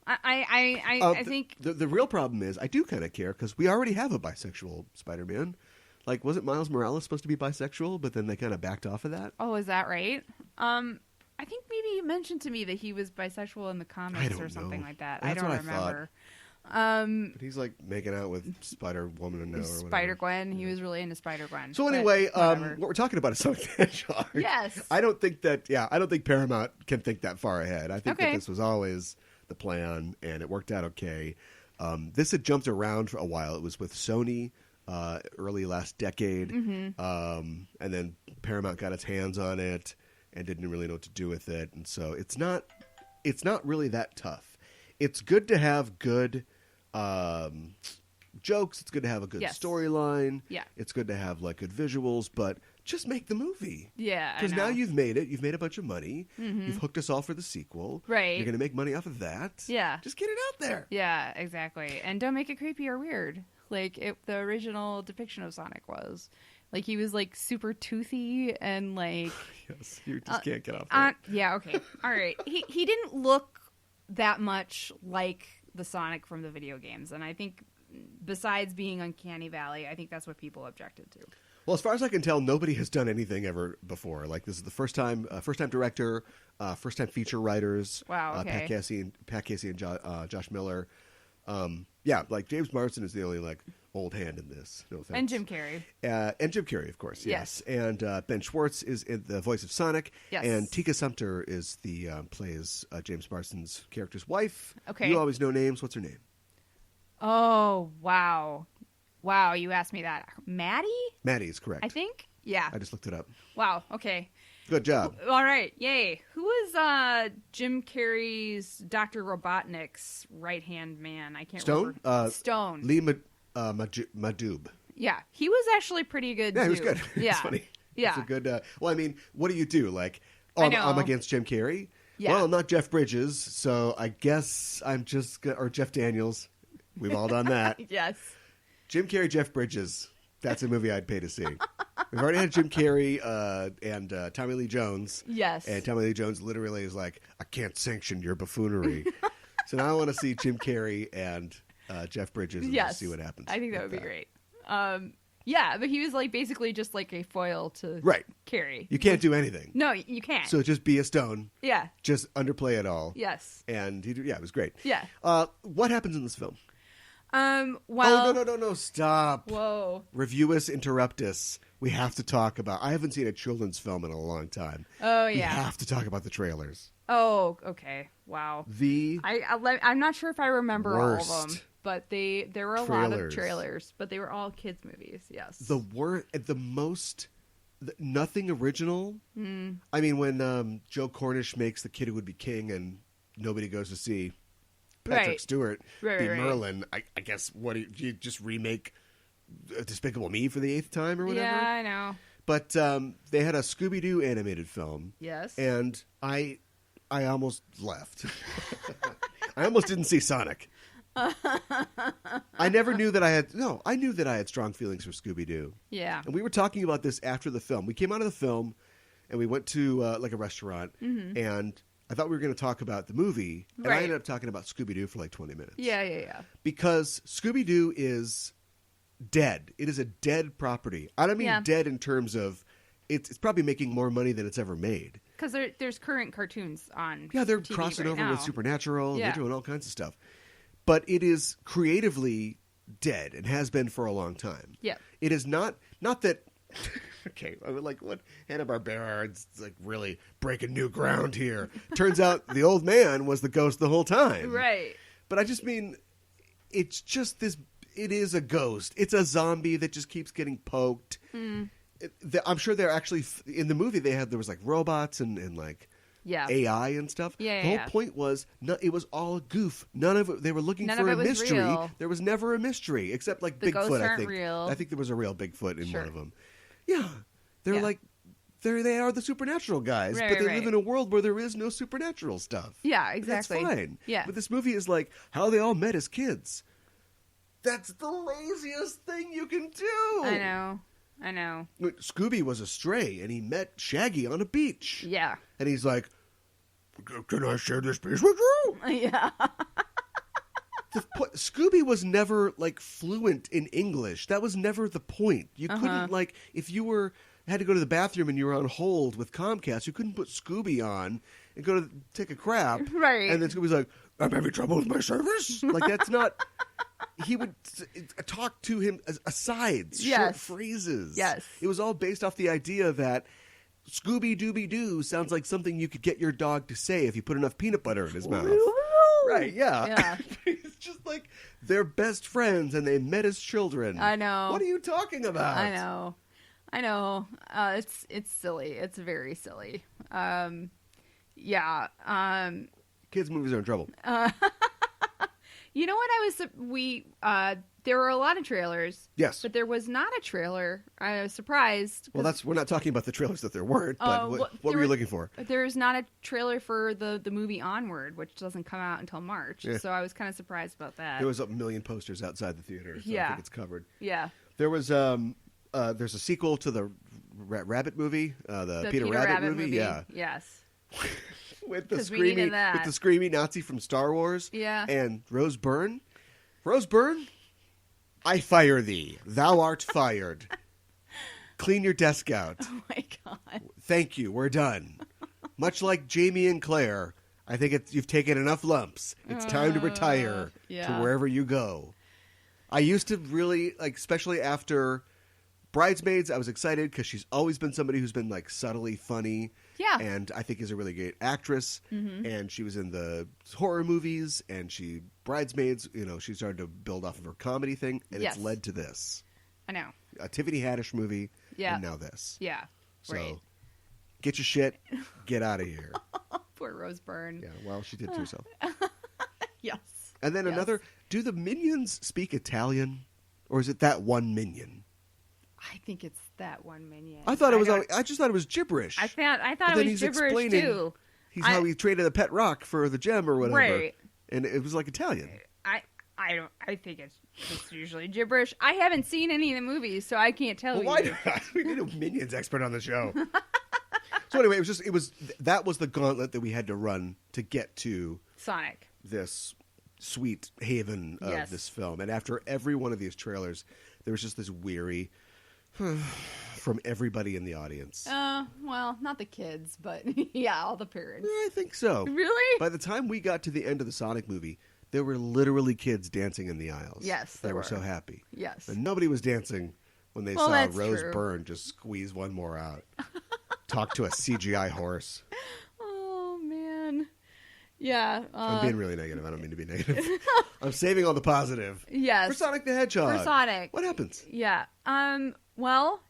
I think the real problem is I do kind of care because we already have a bisexual Spider-Man. Like, wasn't Miles Morales supposed to be bisexual, but then they kind of backed off of that? Oh, is that right? I think maybe you mentioned to me that he was bisexual in the comics don't or something know. like that. That's I don't what I thought. remember. But he's like making out with Spider-Woman now or whatever. Spider-Gwen. He was really into Spider-Gwen. So but anyway, whatever. what we're talking about is Sonic the Hedgehog. Yes. I don't think Paramount can think that far ahead. I think that Okay. this was always the plan, and it worked out okay. This had jumped around for a while. It was with Sony early last decade, Mm-hmm. and then Paramount got its hands on it and didn't really know what to do with it. And so it's not really that tough. It's good to have good jokes. It's good to have a good Yes. storyline. Yeah. It's good to have like good visuals, but just make the movie. Yeah, I Because now know. you've made it. You've made a bunch of money. You've hooked us all for the sequel. Right. You're going to make money off of that. Yeah. Just get it out there. Yeah, exactly. And don't make it creepy or weird. Like the original depiction of Sonic was. Like he was like super toothy and like Yes. You just can't get off that. yeah, okay. All right. He didn't look that much like the Sonic from the video games, and I think besides being Uncanny Valley, I think that's what people objected to. Well, as far as I can tell, nobody has done anything ever before. Like, this is the first time director, first time feature writers. Wow, okay. Pat Casey and Josh Miller. Yeah, like James Marsden is the only like old hand in this. No offense. And Jim Carrey. And Jim Carrey, of course. Yes. And Ben Schwartz is the voice of Sonic. Yes. And Tika Sumpter is the plays James Marsden's character's wife. Okay. You always know names. What's her name? Oh, wow. Wow, you asked me that. Maddie? Maddie is correct. I think? Yeah. I just looked it up. Wow, okay. Good job. All right, yay. Who was Jim Carrey's Dr. Robotnik's right-hand man? I can't remember. Stone. Lee Madoob. Yeah, he was actually pretty good, Yeah, too. he was good. Yeah. It's funny. Yeah. It's a good... well, I mean, what do you do? Like, I know. I'm against Jim Carrey? Yeah. Well, I'm not Jeff Bridges, so I guess I'm just... Or Jeff Daniels. We've all done that. Yes. Jim Carrey, Jeff Bridges. That's a movie I'd pay to see. We've already had Jim Carrey and Tommy Lee Jones. Yes. And Tommy Lee Jones literally is like, I can't sanction your buffoonery. So now I want to see Jim Carrey and Jeff Bridges and just see what happens. I think that would be great. Yeah, but he was like basically just like a foil to Carrey. You can't do anything. No, you can't. So just be a stone. Yeah. Just underplay it all. Yes. And it was great. Yeah. What happens in this film? Well. Oh, no, stop. Whoa. Review us, interrupt us. We have to talk about... I haven't seen a children's film in a long time. Oh, yeah. We have to talk about the trailers. Oh, okay. Wow. I'm not sure if I remember worst all of them, but there were a lot of trailers, but they were all kids' movies, yes. The most... Nothing original. Mm. I mean, when Joe Cornish makes The Kid Who Would Be King and nobody goes to see Patrick Stewart be Merlin, I guess, do you just remake Despicable Me for the 8th time or whatever? Yeah, I know. But they had a Scooby-Doo animated film. Yes. And I almost left. I almost didn't see Sonic. I never knew that I knew that I had strong feelings for Scooby-Doo. Yeah. And we were talking about this after the film. We came out of the film and we went to like a restaurant and I thought we were going to talk about the movie, and I ended up talking about Scooby-Doo for like 20 minutes. Yeah. Because Scooby-Doo is dead. It is a dead property. I don't mean dead in terms of it's probably making more money than it's ever made. Because there's current cartoons on Yeah, they're TV crossing right over now. with Supernatural, and they're doing all kinds of stuff. But it is creatively dead and has been for a long time. Yeah. It is not that... Okay, I would like what Hanna-Barbera is like really breaking new ground here. Turns out the old man was the ghost the whole time. Right. But I just mean, it's just this, it is a ghost. It's a zombie that just keeps getting poked. Mm. I'm sure they're actually, in the movie there was like robots and like AI and stuff. Yeah, the whole point was, it was all a goof. None of it, they were looking for a mystery. Real. There was never a mystery, except like the Bigfoot, ghosts I aren't think. Real. I think there was a real Bigfoot in one of them. Yeah. They're like, they are the supernatural guys, but they live in a world where there is no supernatural stuff. Yeah, exactly. That's fine. Yeah. But this movie is like how they all met as kids. That's the laziest thing you can do. I know. Scooby was a stray, and he met Shaggy on a beach. Yeah. And he's like, can I share this piece with you? Yeah. Scooby was never like fluent in English. That was never the point. You couldn't like if you had to go to the bathroom and you were on hold with Comcast, you couldn't put Scooby on and go to take a crap. Right. And then Scooby's like, I'm having trouble with my service. Like that's not. He would talk to him as asides, short phrases. Yes. It was all based off the idea that Scooby Dooby Doo sounds like something you could get your dog to say if you put enough peanut butter in his mouth. Right, yeah. It's just like they're best friends and they met as children. I know. What are you talking about? I know. It's silly. It's very silly. Kids' movies are in trouble. You know what? There were a lot of trailers. Yes. But there was not a trailer. I was surprised. Well, we're not talking about the trailers that there weren't, but what were you looking for? There's not a trailer for the movie Onward, which doesn't come out until March. Yeah. So I was kind of surprised about that. There was a million posters outside the theater, so I think it's covered. Yeah. There was there's a sequel to the Rabbit movie, the Peter Rabbit movie. Yeah. Yes. with the screamy Nazi from Star Wars. Yeah. And Rose Byrne. Rose Byrne, I fire thee. Thou art fired. Clean your desk out. Oh my god. Thank you. We're done. Much like Jamie and Claire, I think you've taken enough lumps. It's time to retire to wherever you go. I used to really, like, especially after Bridesmaids, I was excited because she's always been somebody who's been, like, subtly funny. Yeah. And I think is a really great actress. Mm-hmm. And she was in the horror movies, and Bridesmaids, she started to build off of her comedy thing, and it's led to this. I know. A Tiffany Haddish movie, and now this. Yeah, so, get your shit, get out of here. Poor Rose Byrne. Yeah, well, she did to herself. Yes. And then another, do the minions speak Italian? Or is it that one minion? I think it's that one minion. I just thought it was gibberish. I thought it was gibberish too. How he traded a pet rock for the gem or whatever. Right. And it was like Italian. I think it's usually gibberish. I haven't seen any of the movies, so I can't tell you. Why not? We need a Minions expert on the show. So anyway, that was the gauntlet that we had to run to get to Sonic. This sweet haven of this film. And after every one of these trailers, there was just this weary from everybody in the audience. Well, not the kids, but yeah, all the parents. I think so. Really? By the time we got to the end of the Sonic movie, there were literally kids dancing in the aisles. Yes, they were so happy. Yes. And nobody was dancing when they saw Rose Byrne just squeeze one more out. Talk to a CGI horse. Oh, man. Yeah. I'm being really negative. I don't mean to be negative. I'm saving all the positive. Yes. For Sonic the Hedgehog. For Sonic. What happens? Yeah. Well,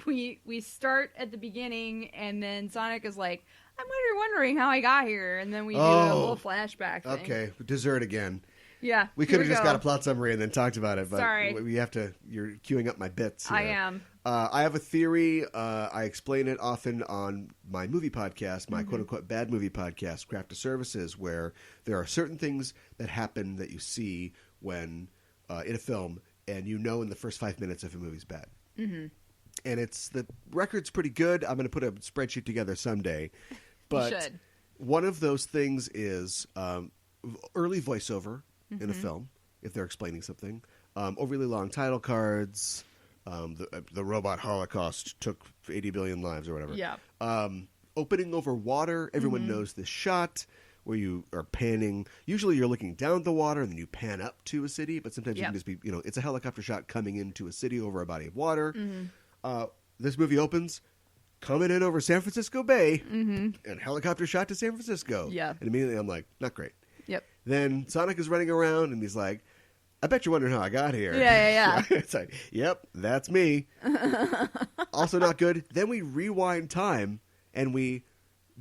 we start at the beginning, and then Sonic is like, I'm wondering how I got here, and then we do a whole flashback thing. Okay, dessert again. Yeah. We could have just got a plot summary and then talked about it, but Sorry. You're queuing up my bits here. I am. I have a theory. I explain it often on my movie podcast, my quote-unquote bad movie podcast, Craft of Services, where there are certain things that happen that you see when in a film, and in the first 5 minutes if a movie's bad. Mm-hmm. And the record's pretty good. I'm going to put a spreadsheet together someday. But you should. One of those things is early voiceover in a film, if they're explaining something. Overly long title cards. The robot holocaust took 80 billion lives or whatever. Yeah. Opening over water. Everyone knows this shot where you are panning. Usually you're looking down at the water and then you pan up to a city. But sometimes you can just be, it's a helicopter shot coming into a city over a body of water. This movie opens coming in over San Francisco Bay and helicopter shot to San Francisco. Yeah. And immediately I'm like, not great. Yep. Then Sonic is running around and he's like, I bet you're wondering how I got here. Yeah. It's like, yep, that's me. Also not good. Then we rewind time and we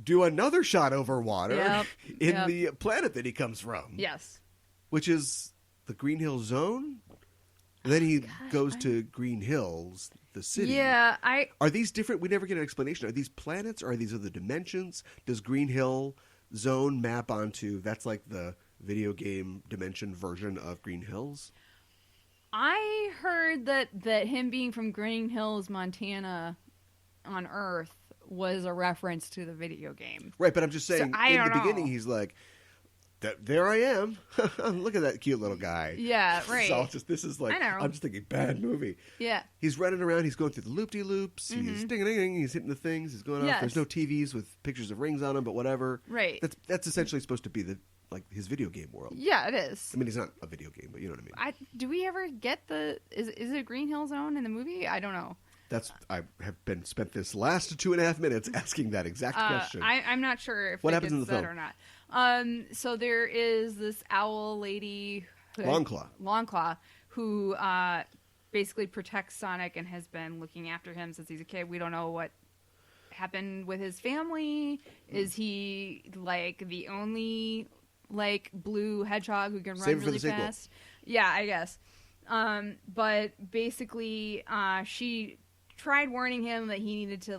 do another shot over water in the planet that he comes from. Yes. Which is the Green Hill Zone. And then he goes to Green Hills, the city. Yeah, Are these different? We never get an explanation. Are these planets or are these other dimensions? Does Green Hill Zone map onto, that's like the video game dimension version of Green Hills? I heard that him being from Green Hills, Montana on Earth was a reference to the video game. Right, but I'm just saying, So, in the beginning, he's like, there I am. Look at that cute little guy. Yeah, right. This is like, I know. I'm just thinking, bad movie. Yeah. He's running around. He's going through the loop-de-loops. He's ding-a-ding-ding. He's hitting the things. He's going off. There's no TVs with pictures of rings on them, but whatever. Right. That's essentially supposed to be his video game world. Yeah, it is. I mean, it's not a video game, but you know what I mean. Do we ever get is it Green Hill Zone in the movie? I don't know. I have spent this last 2.5 minutes asking that exact question. I'm not sure if what it happens in gets the said film or not. So there is this owl lady, Longclaw, who basically protects Sonic and has been looking after him since he's a kid. We don't know what happened with his family. Is he like the only blue hedgehog who can run really fast? Yeah, I guess. But basically, she tried warning him that he needed to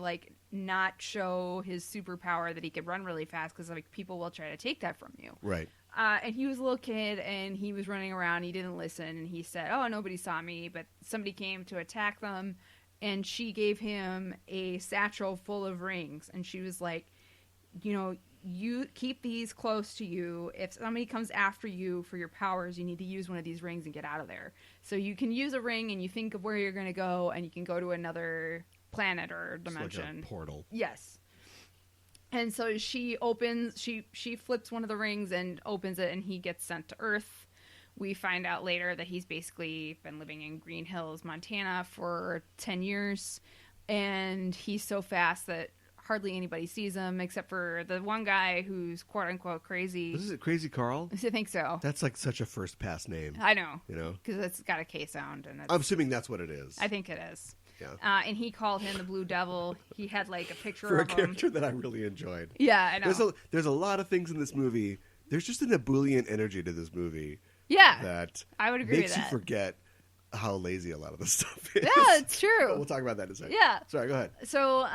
not show his superpower that he could run really fast because people will try to take that from you. Right. And he was a little kid and he was running around. He didn't listen and he said, "Oh, nobody saw me," but somebody came to attack them, and she gave him a satchel full of rings, and she was like, you keep these close to you. If somebody comes after you for your powers, you need to use one of these rings and get out of there. So you can use a ring and you think of where you're going to go, and you can go to another planet or dimension. It's like a portal. Yes. And so she flips one of the rings and opens it, and he gets sent to Earth. We find out later that he's basically been living in Green Hills, Montana for 10 years. And he's so fast that hardly anybody sees him except for the one guy who's quote unquote crazy. Is it Crazy Carl? I think so. That's like such a first pass name. I know. You know? Because it's got a K sound. And I'm assuming that's what it is. I think it is. Yeah. And he called him the Blue Devil. He had like a picture for of a him. character that I really enjoyed. Yeah, I know. There's a lot of things in this movie. There's just an ebullient energy to this movie. Yeah. That I would agree with makes that. you forget how lazy a lot of the stuff is. Yeah, it's true. We'll talk about that in a second. Yeah. Sorry, go ahead. So,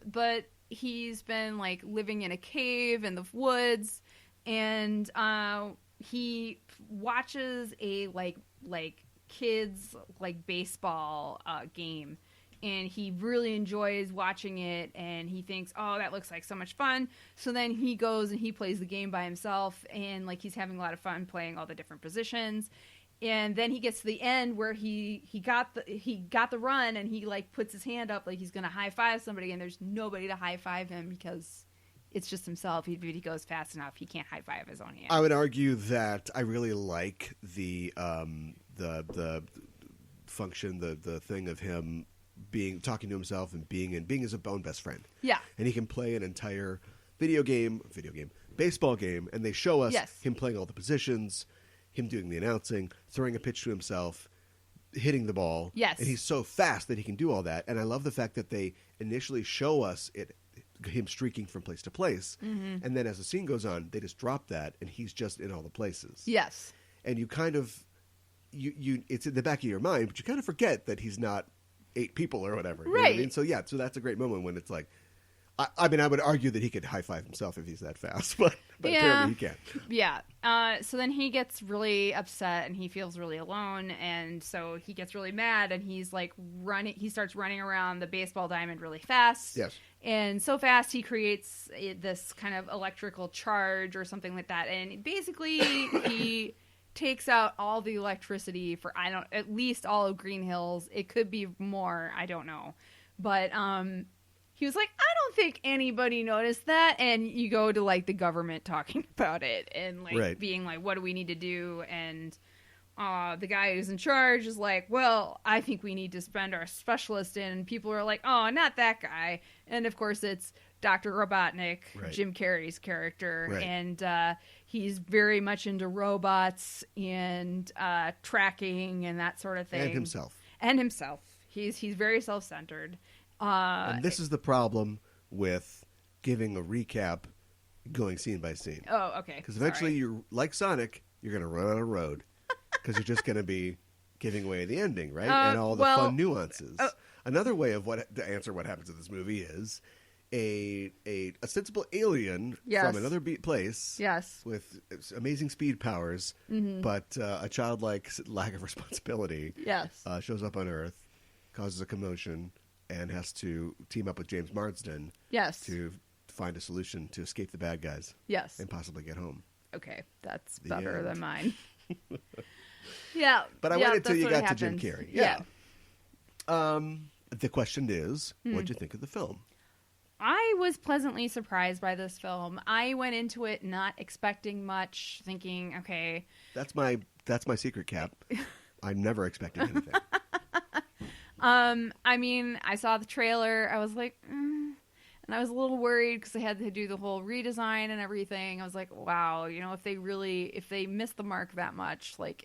but he's been like living in a cave in the woods, and he watches a like kids like baseball game, and he really enjoys watching it, and he thinks, oh, that looks like so much fun. So then he goes and he plays the game by himself, and like he's having a lot of fun playing all the different positions. And then he gets to the end where he got the run, and he like puts his hand up like he's gonna high five somebody, and there's nobody to high five him because it's just himself. If he goes fast enough, he can't high five his own hand. I would argue that I really like the function, the thing of him talking to himself and being his own best friend. Yeah, and he can play an entire baseball game, and they show us him playing all the positions, him doing the announcing, throwing a pitch to himself, hitting the ball. Yes. And he's so fast that he can do all that. And I love the fact that they initially show us him streaking from place to place. Mm-hmm. And then as the scene goes on, they just drop that, and he's just in all the places. Yes. And you kind of, it's in the back of your mind, but you kind of forget that he's not 8 people or whatever. You know what I mean? So that's a great moment when it's like, I mean, I would argue that he could high five himself if he's that fast, but apparently he can't. Yeah. So then he gets really upset, and he feels really alone, and so he gets really mad, and he's like running. He starts running around the baseball diamond really fast. Yes. And so fast he creates this kind of electrical charge or something like that, and basically he takes out all the electricity for at least all of Green Hills. It could be more. I don't know, but he was like, I don't think anybody noticed that. And you go to like the government talking about it and like being like, what do we need to do? And the guy who's in charge is like, well, I think we need to spend our specialist in. And people are like, oh, not that guy. And of course it's Dr. Robotnik, Jim Carrey's character. Right. And he's very much into robots and tracking and that sort of thing. And himself. He's very self-centered. And this is the problem with giving a recap going scene by scene. Oh, okay. Because eventually, you're like Sonic, you're going to run out of road because you're just going to be giving away the ending, right? And all the fun nuances. Another way to answer what happens in this movie is a sensible alien from another place with amazing speed powers, but a childlike lack of responsibility shows up on Earth, causes a commotion, and has to team up with James Marsden to find a solution to escape the bad guys and possibly get home. Okay, that's better than mine. Yeah. But I waited till you got to Jim Carrey. Yeah. The question is, what'd you think of the film? I was pleasantly surprised by this film. I went into it not expecting much, thinking, okay. That's my secret, Cap. I'm never expecting anything. I mean, I saw the trailer. I was like, and I was a little worried because they had to do the whole redesign and everything. I was like, wow, if they miss the mark that much, like,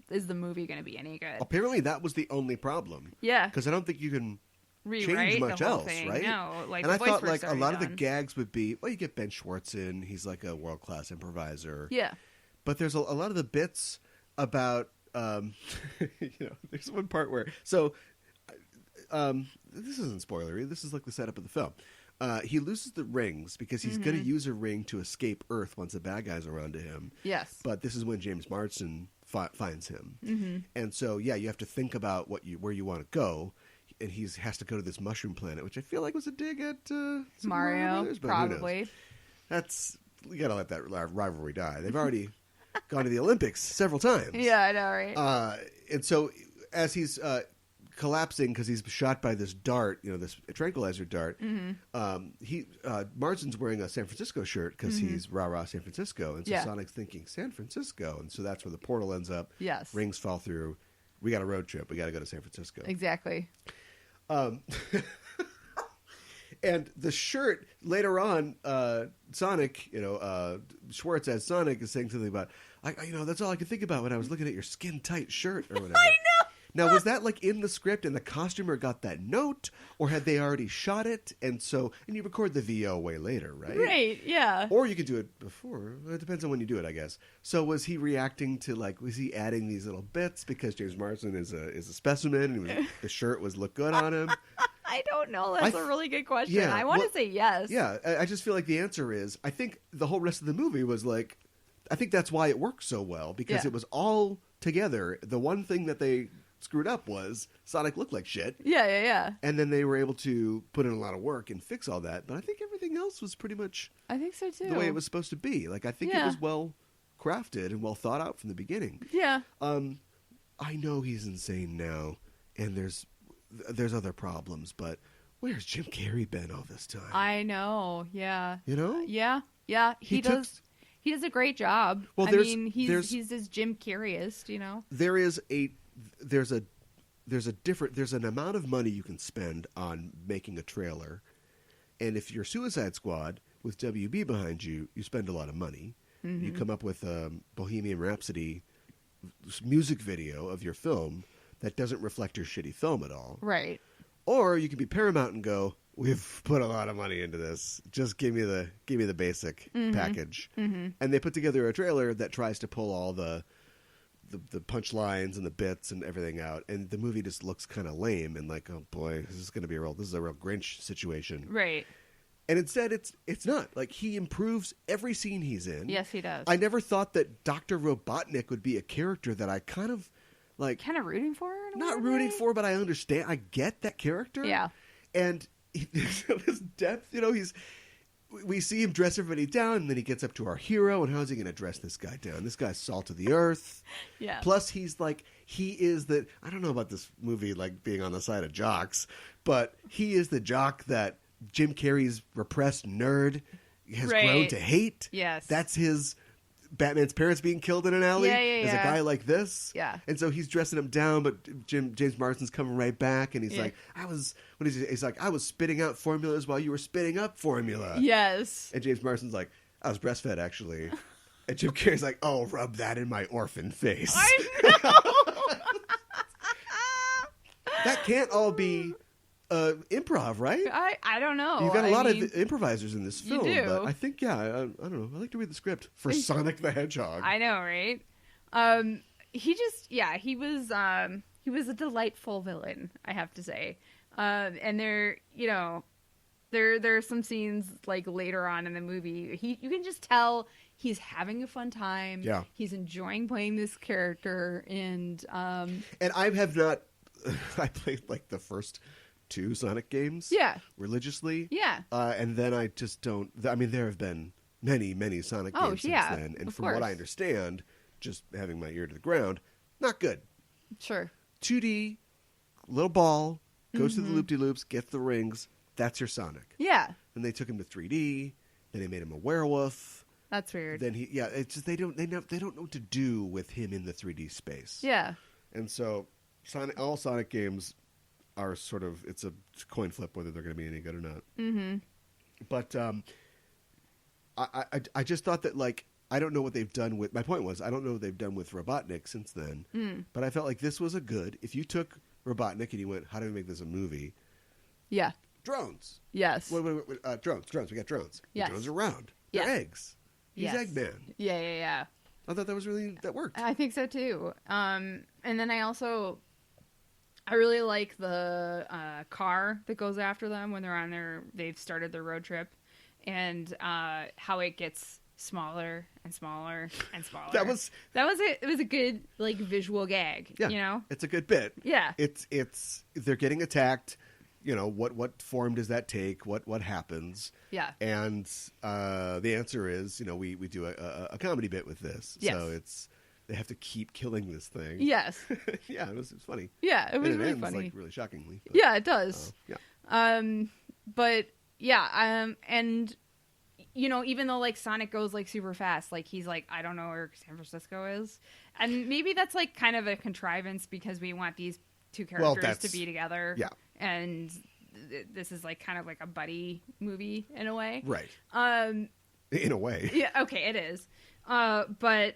is the movie going to be any good? Apparently, that was the only problem. Yeah, because I don't think you can rewrite change much else, thing. right? No, like, and I thought like a lot of the gags would be, well, you get Ben Schwartz in. He's like a world class improviser. Yeah, but there's a lot of the bits about, there's one part where this isn't spoilery. This is like the setup of the film. He loses the rings because he's going to use a ring to escape Earth once the bad guys are onto him. Yes. But this is when James Marsden finds him. Mm-hmm. And so, you have to think about where you want to go. And he has to go to this mushroom planet, which I feel like was a dig at Mario, Brothers, but probably. you gotta let that rivalry die. They've already gone to the Olympics several times. Yeah, I know, right? And so as he's collapsing because he's shot by this dart, this tranquilizer dart, Marsden's wearing a San Francisco shirt because he's rah-rah San Francisco. And so Sonic's thinking, San Francisco. And so that's where the portal ends up. Yes. Rings fall through. We got a road trip. We got to go to San Francisco. Exactly. And the shirt later on, Sonic, Schwartz as Sonic is saying something about, that's all I could think about when I was looking at your skin tight shirt or whatever. I know. Now, was that like in the script and the costumer got that note, or had they already shot it? And you record the VO way later, right? Right. Yeah. Or you could do it before. It depends on when you do it, I guess. So was he reacting to was he adding these little bits because James Marsden is a specimen and the shirt look good on him? I don't know. That's a really good question. Yeah, I want to say yes. Yeah, I just feel like the answer is, I think the whole rest of the movie was like, I think that's why it worked so well, because it was all together. The one thing that they screwed up was Sonic looked like shit. Yeah. And then they were able to put in a lot of work and fix all that. But I think everything else was pretty much I think so too. the way it was supposed to be. Like, I think it was well crafted and well thought out from the beginning. Yeah. I know he's insane now, and there's other problems, but where's Jim Carrey been all this time? I know. Yeah. Yeah. He does a great job. Well, he's as Jim Carreyist, There's an amount of money you can spend on making a trailer, and if you're Suicide Squad with WB behind you, you spend a lot of money. Mm-hmm. You come up with a Bohemian Rhapsody music video of your film that doesn't reflect your shitty film at all. Right. Or you can be Paramount and go, we've put a lot of money into this. Just give me the basic package. Mm-hmm. And they put together a trailer that tries to pull all the punchlines and the bits and everything out, and the movie just looks kind of lame and like, oh boy, this is a real Grinch situation. Right. And instead, it's not. Like, he improves every scene he's in. Yes, he does. I never thought that Dr. Robotnik would be a character that I kind of rooting for. Not rooting for, but I understand. I get that character. Yeah. And his depth, we see him dress everybody down, and then he gets up to our hero, and how's he going to dress this guy down? This guy's salt of the earth. Yeah. Plus, he is I don't know about this movie, being on the side of jocks, but he is the jock that Jim Carrey's repressed nerd has grown to hate. Yes. That's his Batman's parents being killed in an alley. Is a guy like this. Yeah. And so he's dressing him down, but James Marsden's coming right back, and he's like, he's like, I was spitting out formulas while you were spitting up formula. Yes. And James Marsden's like, I was breastfed, actually. And Jim Carrey's like, oh, rub that in my orphan face. I know. That can't all be improv, right? I don't know. You've got a lot of improvisers in this film. You do. But I think, I don't know. I like to read the script for Sonic the Hedgehog. I know, right? He was a delightful villain, I have to say. And there are some scenes later on in the movie. You can just tell he's having a fun time. Yeah. He's enjoying playing this character, and I have not. I played the first 2 Sonic games. Yeah. Religiously. Yeah. And then I just don't. I mean, there have been many, many Sonic games since then, and from what I understand, just having my ear to the ground, not good. Sure. 2D, little ball, goes through the loop-de-loops, gets the rings. That's your Sonic. Yeah. And they took him to 3D. Then they made him a werewolf. That's weird. Then it's just they don't know what to do with him in the 3D space. Yeah. And so all Sonic games are sort of, it's a coin flip whether they're going to be any good or not. Mm-hmm. But I just thought that I don't know what they've done with. My point was I don't know what they've done with Robotnik since then. But I felt like this was if you took Robotnik and you went, how do we make this a movie? Yeah. Drones. Yes. Drones. We got drones. Yes. The drones are round. They're eggs. He's Eggman. Yeah. I thought that worked. I think so too. And then I really like the car that goes after them when they've started their road trip, and how it gets smaller and smaller and smaller. That was it. It was a good visual gag. Yeah, it's a good bit. Yeah, it's they're getting attacked. what form does that take? What happens? Yeah. And the answer is, we do a comedy bit with this. Yes. So they have to keep killing this thing. Yes. Yeah, it was funny. Yeah, it was and it really ends, funny. like, really shockingly. But, yeah, it does. yeah. But yeah, and even though like Sonic goes like super fast, like he's like, I don't know where San Francisco is, and maybe that's like kind of a contrivance because we want these two characters to be together. Yeah. And this is like kind of like a buddy movie in a way. Right. In a way. Yeah. Okay, it is. But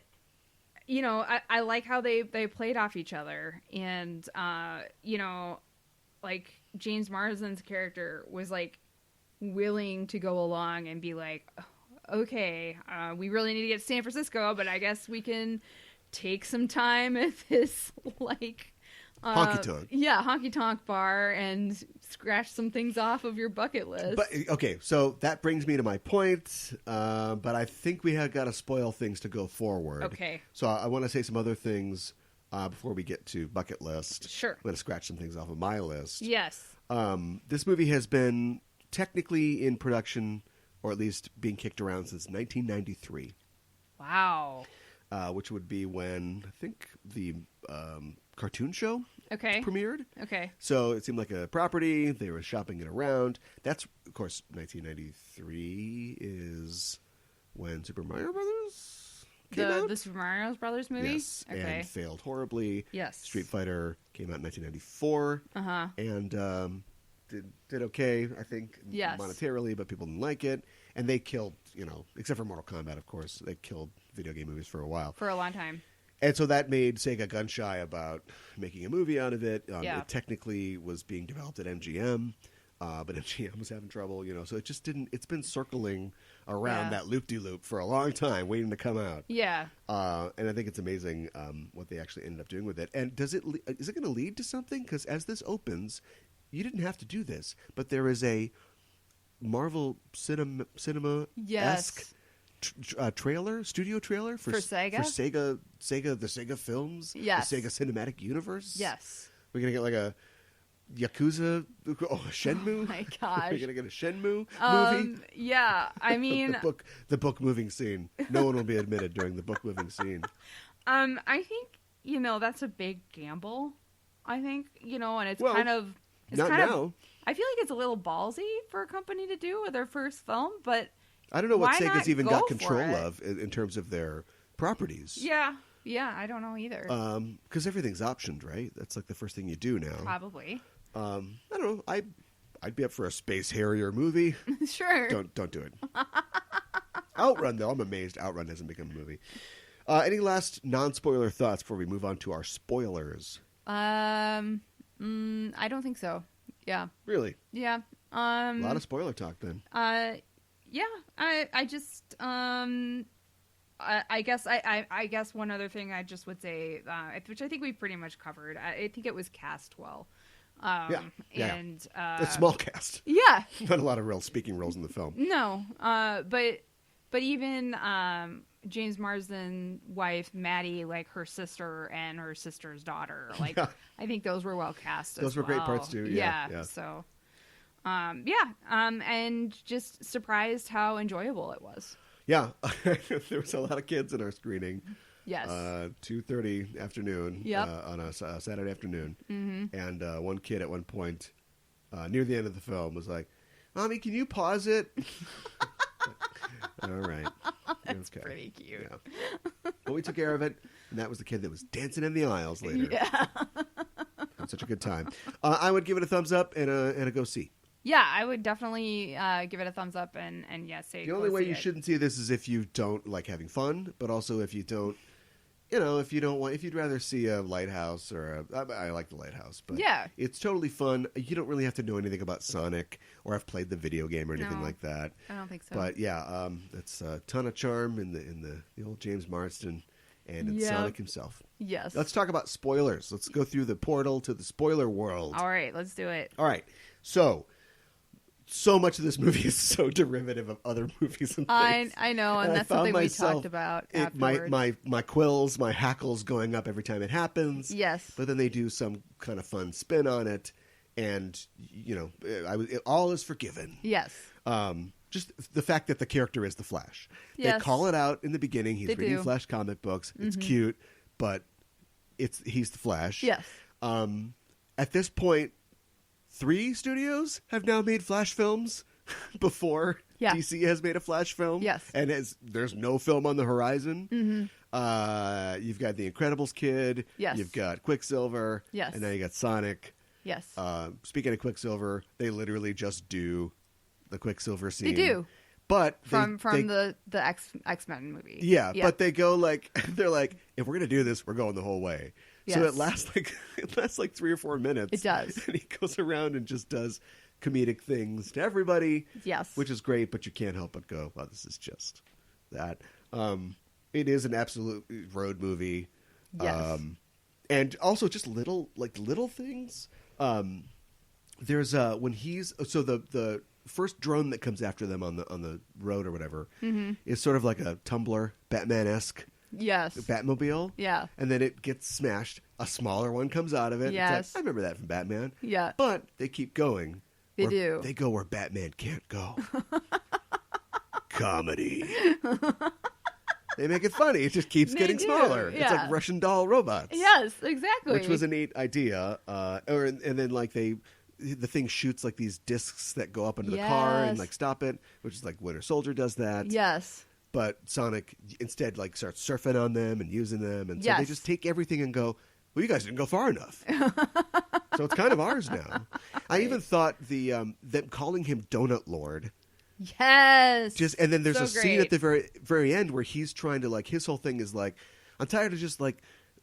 I like how they played off each other, and like James Marsden's character was like willing to go along and be like, okay, we really need to get to San Francisco, but I guess we can take some time at this like honky tonk. Yeah, honky tonk bar and scratch some things off of your bucket list. But okay, so that brings me to my point. But I think we have got to spoil things to go forward. Okay. So I want to say some other things before we get to bucket list. Sure. I'm going to scratch some things off of my list. Yes. This movie has been technically in production, or at least being kicked around, since 1993. Wow. Which would be when I think the cartoon show premiered. Okay. So it seemed like a property. They were shopping it around. That's, of course, 1993 is when Super Mario Brothers came out. The Super Mario Brothers movie? Yes, Okay. and failed horribly. Yes. Street Fighter came out in 1994. Uh-huh. And did okay, I think, yes. monetarily, but people didn't like it. And they killed, except for Mortal Kombat, of course, they killed video game movies for a while. For a long time. And so that made Sega gun shy about making a movie out of it. Yeah. It technically was being developed at MGM, but MGM was having trouble, so it just didn't. It's been circling around that loop-de-loop for a long time, waiting to come out. Yeah. And I think it's amazing what they actually ended up doing with it. And is it going to lead to something? Because as this opens, you didn't have to do this, but there is a Marvel cinema-esque Yes. studio trailer for Sega? For Sega, the Sega films, Yes. the Sega Cinematic Universe. Yes. We're gonna get like a Yakuza, Shenmue. Oh my gosh. We're gonna get a Shenmue movie. Yeah, I mean, the book moving scene. No one will be admitted during the book moving scene. I think that's a big gamble. I think and it's Well, kind of not now. I feel like it's a little ballsy for a company to do with their first film, but I don't know what why Sega's not even go got for control it? of in terms of their properties. Yeah, I don't know either. Because everything's optioned, right? That's like the first thing you do now. Probably. I don't know. I'd be up for a Space Harrier movie. Sure. Don't do it. Outrun, though. I'm amazed Outrun hasn't become a movie. Any last non-spoiler thoughts before we move on to our spoilers? I don't think so. Yeah. Really? Yeah. A lot of spoiler talk then. Yeah. I just I guess one other thing I just would say, which I think we pretty much covered. I think it was cast well. Yeah. And a small cast. Yeah. Not a lot of real speaking roles in the film. No. But even James Marsden's wife, Maddie, like her sister and her sister's daughter, like I think those were well cast. Those were great parts too. Yeah. So, and just surprised how enjoyable it was. Yeah, there was a lot of kids in our screening. Yes. 2:30 afternoon. Yep. On a Saturday afternoon. Mm-hmm. And one kid at one point, near the end of the film, was like, "Mommy, can you pause it?" All right. That's okay. pretty cute. Yeah. But we took care of it, and that was the kid that was dancing in the aisles later. Yeah. Had such a good time. I would give it a thumbs up and a go see. Yeah, I would definitely give it a thumbs up and say the only way you shouldn't see this is if you don't like having fun, but also if you don't, if you'd rather see a Lighthouse I like the Lighthouse, but yeah, it's totally fun. You don't really have to know anything about Sonic or have played the video game or anything like that. I don't think so. But yeah, that's a ton of charm in the old James Marsden and in Sonic himself. Yes. Let's talk about spoilers. Let's go through the portal to the spoiler world. All right, let's do it. All right. So much of this movie is so derivative of other movies and things. I know, and that's something we talked about afterwards. My quills, my hackles going up every time it happens. Yes. But then they do some kind of fun spin on it, and all is forgiven. Yes. Just the fact that the character is the Flash. Yes. They call it out in the beginning. He's reading Flash comic books. It's cute, but he's the Flash. Yes. At this point, 3 studios have now made Flash films before DC has made a Flash film. Yes. And there's no film on the horizon. You've got the Incredibles kid. Yes. You've got Quicksilver. Yes. And now you got Sonic. Yes. Speaking of Quicksilver, they literally just do the Quicksilver scene. They do. But from the X-Men movie. Yeah, but they go they're like, if we're gonna do this, we're going the whole way. Yes. So it lasts like 3 or 4 minutes. It does. And he goes around and just does comedic things to everybody. Yes. Which is great, but you can't help but go, wow, this is just that. It is an absolute road movie. Yes. And also just little things. There's when he's the first drone that comes after them on the road or whatever is sort of like a Tumbler Batman-esque Batmobile. Yeah. And then it gets smashed. A smaller one comes out of it. Yes. It's like, I remember that from Batman. Yeah. But they keep going. They do. They go where Batman can't go. Comedy. They make it funny. It just keeps getting smaller. Yeah. It's like Russian doll robots. Yes, exactly. Which was a neat idea. And then the thing shoots like these discs that go up into the car and like stop it, which is like Winter Soldier does that. Yes. But Sonic instead like starts surfing on them and using them, and so they just take everything and go, well, you guys didn't go far enough. So it's kind of ours now. I even thought them calling him Donut Lord. Yes. And then there's so a scene at the very very end where he's trying to his whole thing is like, I'm tired of just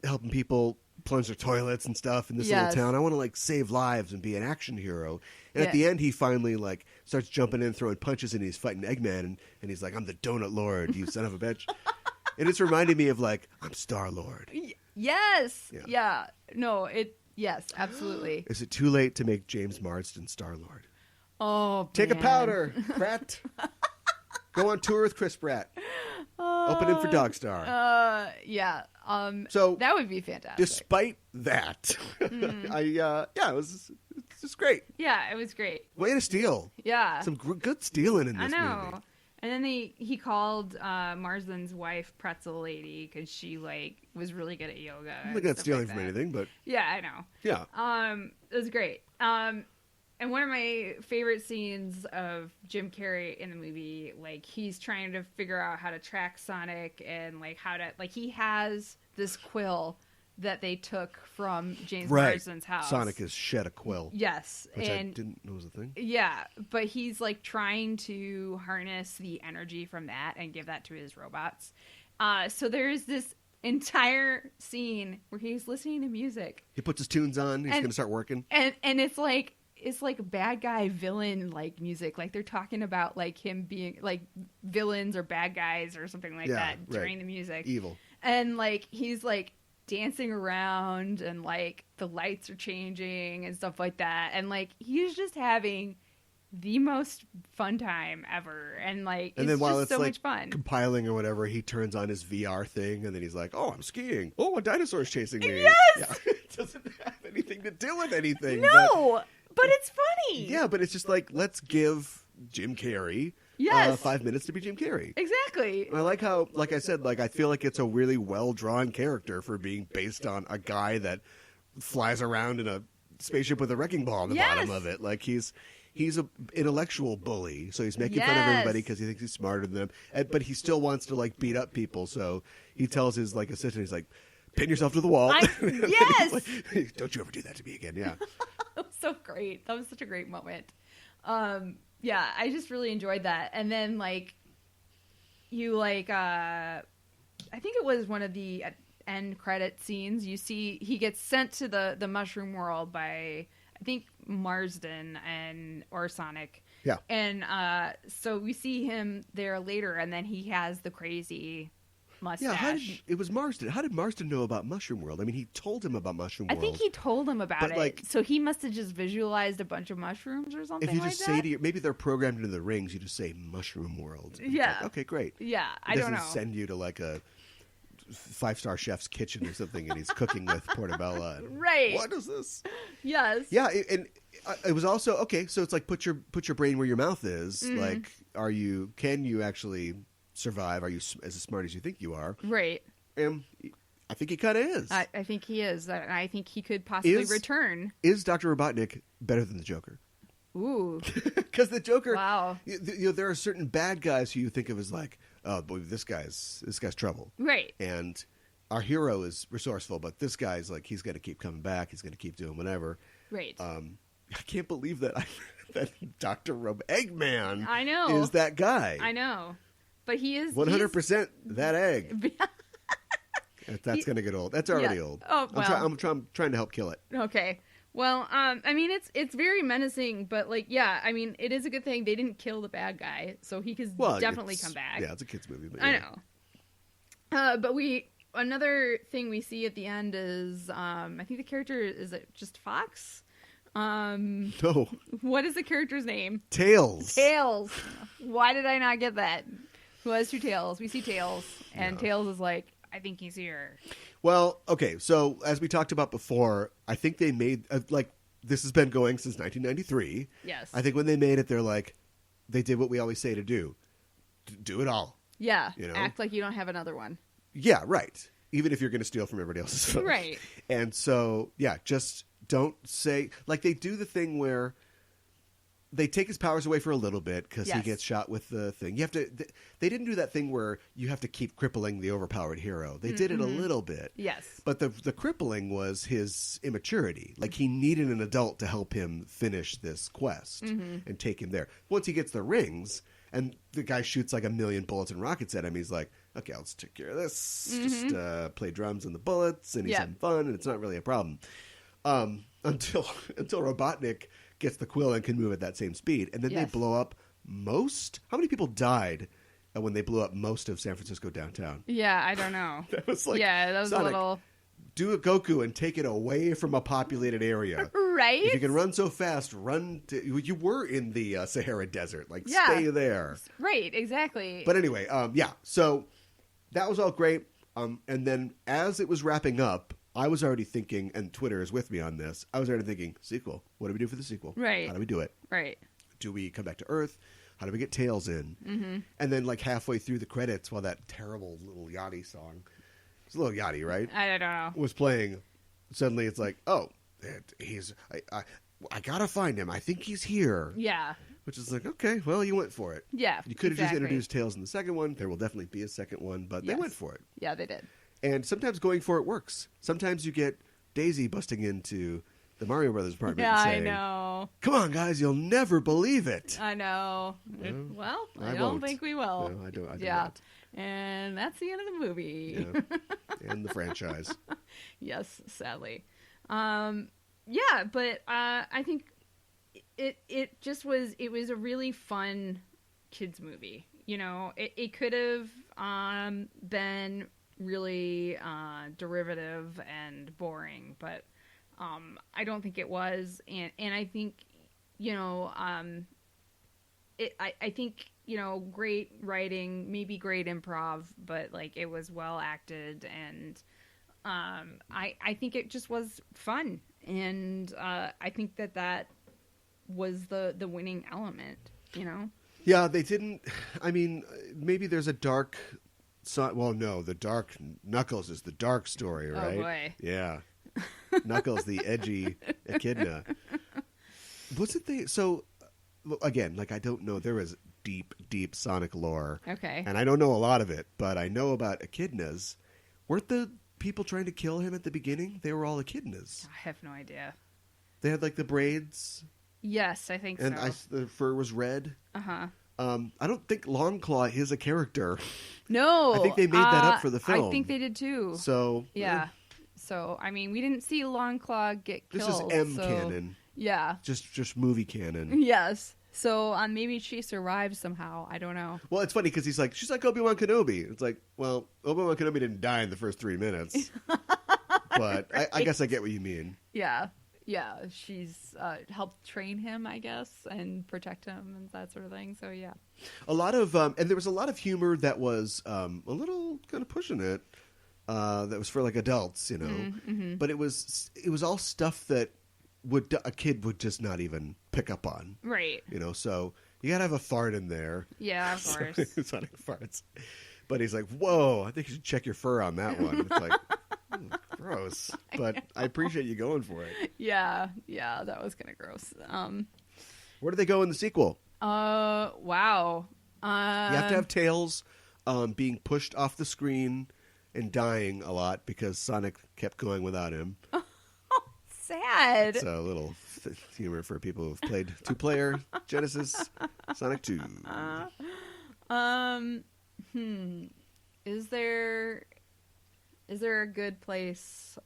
helping people plunge their toilets and stuff in this little town. I want to save lives and be an action hero. And at the end, he finally starts jumping in, throwing punches, and he's fighting Eggman, and he's like, "I'm the Donut Lord, you son of a bitch." And it's reminding me of I'm Star Lord. Yes. Yeah. No. Yes. Absolutely. Is it too late to make James Marsden Star Lord? Oh, take man. a powder, Pratt. Go on tour with Chris Pratt. Open in for Dogstar. Yeah. So that would be fantastic. Despite that, it was just great. Yeah, it was great. Way to steal. Yeah. Some good stealing in this I know. movie. And then he called Marsden's wife Pretzel Lady because she was really good at yoga. I'm not stealing from anything, but yeah, I know. Yeah. It was great. And one of my favorite scenes of Jim Carrey in the movie, he's trying to figure out how to track Sonic and how to he has this quill that they took from James Marsden's house. Sonic has shed a quill. Yes, which I didn't know was a thing. Yeah, but he's trying to harness the energy from that and give that to his robots. So there's this entire scene where he's listening to music. He puts his tunes on. He's going to start working. And it's bad guy villain music. They're talking about him being villains or bad guys or something that during the music. Evil. And he's dancing around and the lights are changing and stuff like that. And he's just having the most fun time ever. And then while it's so much fun. Compiling or whatever, he turns on his VR thing and then he's like, "Oh, I'm skiing. Oh, a dinosaur's chasing me." Yes! Yeah. It doesn't have anything to do with anything. No! But it's funny. Yeah, but it's just let's give Jim Carrey 5 minutes to be Jim Carrey. Exactly. And I like how, I said, I feel like it's a really well-drawn character for being based on a guy that flies around in a spaceship with a wrecking ball on the bottom of it. He's an intellectual bully, so he's making fun of everybody because he thinks he's smarter than them. But he still wants to beat up people, so he tells his assistant, he's like, "Pin yourself to the wall." Yes. Don't you ever do that to me again? Yeah. That was so great. That was such a great moment. Yeah, I just really enjoyed that. And then I think it was one of the end credit scenes. You see he gets sent to the mushroom world by I think Marsden or Sonic. Yeah. And so we see him there later, and then he has the crazy mustache. Yeah, it was Marsden. How did Marsden know about Mushroom World? I mean, he told him about Mushroom World. I think he told him about it. So he must have just visualized a bunch of mushrooms or something. If you just say maybe they're programmed into the rings, you just say Mushroom World. Yeah. Okay, great. Yeah, I don't know. It doesn't send you to a 5-star chef's kitchen or something, and he's cooking with portobello. Right. What is this? Yes. Yeah, and it was also okay. So it's like put your brain where your mouth is. Mm-hmm. Like, can you actually survive? Are you as smart as you think you are? Right. I think he kind of is. I think he is. I think he could possibly return. Is Dr. Robotnik better than the Joker? Ooh. Because the Joker, wow. There are certain bad guys who you think of as like, oh boy, this guy's trouble, right? And our hero is resourceful, but this guy's like, he's going to keep coming back. He's going to keep doing whatever. Right. I can't believe that that Dr. Eggman, I know, is that guy. I know, but he is 100% that egg. That's going to get old. That's already old. Oh, well. I'm trying to help kill it. Okay. Well, I mean, it's very menacing, but like, yeah, I mean, it is a good thing they didn't kill the bad guy, so he could definitely come back. Yeah, it's a kids movie. But yeah. I know. But another thing we see at the end is, I think the character is it just Fox? No. What is the character's name? Tails. Tails. Why did I not get that? Who has two tails? We see Tails, and Tails is like, I think he's here. Well, okay, so as we talked about before, I think they made, this has been going since 1993. Yes. I think when they made it, they're like, they did what we always say to do. Do it all. Yeah, you know? Act like you don't have another one. Yeah, right. Even if you're going to steal from everybody else's phone. Right. And so, yeah, just don't say, like they do the thing where they take his powers away for a little bit because he gets shot with the thing. You have to. They didn't do that thing where you have to keep crippling the overpowered hero. They did it a little bit. Yes. But the crippling was his immaturity. Like he needed an adult to help him finish this quest and take him there. Once he gets the rings and the guy shoots like 1,000,000 bullets and rockets at him, he's like, okay, I'll just take care of this. Just play drums and the bullets, and he's having fun, and it's not really a problem. Until Robotnik gets the quill and can move at that same speed. And then they blow up how many people died when they blew up most of San Francisco downtown? Yeah, I don't know. That was like, that was Sonic, a little... do a Goku and take it away from a populated area. Right? If you can run so fast, you were in the Sahara Desert. Like, stay there. Right, exactly. But anyway, so that was all great. And then as it was wrapping up, I was already thinking, and Twitter is with me on this, I was already thinking, sequel. What do we do for the sequel? Right. How do we do it? Right. Do we come back to Earth? How do we get Tails in? Mm-hmm. And then, like, halfway through the credits, while that terrible little Yachty song, it's a little Yachty, right? I don't know. Was playing, suddenly it's like, oh, I gotta find him. I think he's here. Yeah. Which is like, okay, well, you went for it. Yeah, you could have just introduced Tails in the second one. There will definitely be a second one, but they went for it. Yeah, they did. And sometimes going for it works. Sometimes you get Daisy busting into the Mario Brothers apartment and saying, I know. Come on, guys, you'll never believe it. I know. Well, I don't think we will. No, I do not. And that's the end of the movie. Yeah. And the franchise. Yes, sadly. But I think it just was, it was a really fun kids movie. You know, it could have been really derivative and boring, but I don't think it was, and I think, you know, I think, you know, great writing, maybe great improv, but like it was well acted, and I think it just was fun, and I think that was the winning element, you know. Yeah, they didn't. I mean, maybe there's a dark. Well, no, the dark Knuckles is the dark story, right? Oh boy, yeah. Knuckles, the edgy echidna. Wasn't they? So again, like I don't know. There was deep Sonic lore. Okay. And I don't know a lot of it, but I know about echidnas. Weren't the people trying to kill him at the beginning? They were all echidnas. I have no idea. They had like the braids. Yes, I think so. And the fur was red. Uh-huh. I don't think Longclaw is a character. No. I think they made that up for the film. I think they did too. So yeah. So I mean, we didn't see Longclaw get killed. This is canon. Yeah. Just movie canon. Yes. So maybe she survived somehow. I don't know. Well, it's funny because she's like Obi-Wan Kenobi. It's like, well, Obi-Wan Kenobi didn't die in the first 3 minutes. But right. I guess I get what you mean. Yeah. Yeah. She's helped train him, I guess, and protect him and that sort of thing. So, yeah. A lot of, and there was a lot of humor that was a little kind of pushing it. That was for like adults, you know. Mm-hmm. But it was all stuff that a kid would just not even pick up on. Right. You know, so you gotta have a fart in there. Yeah, of course. Sonic farts. But he's like, whoa, I think you should check your fur on that one. It's like, gross. But I appreciate you going for it. Yeah, that was kind of gross. Where do they go in the sequel? Wow. You have to have Tails being pushed off the screen and dying a lot because Sonic kept going without him. Sad. It's a little humor for people who've played two-player Genesis Sonic 2. Is there a good place?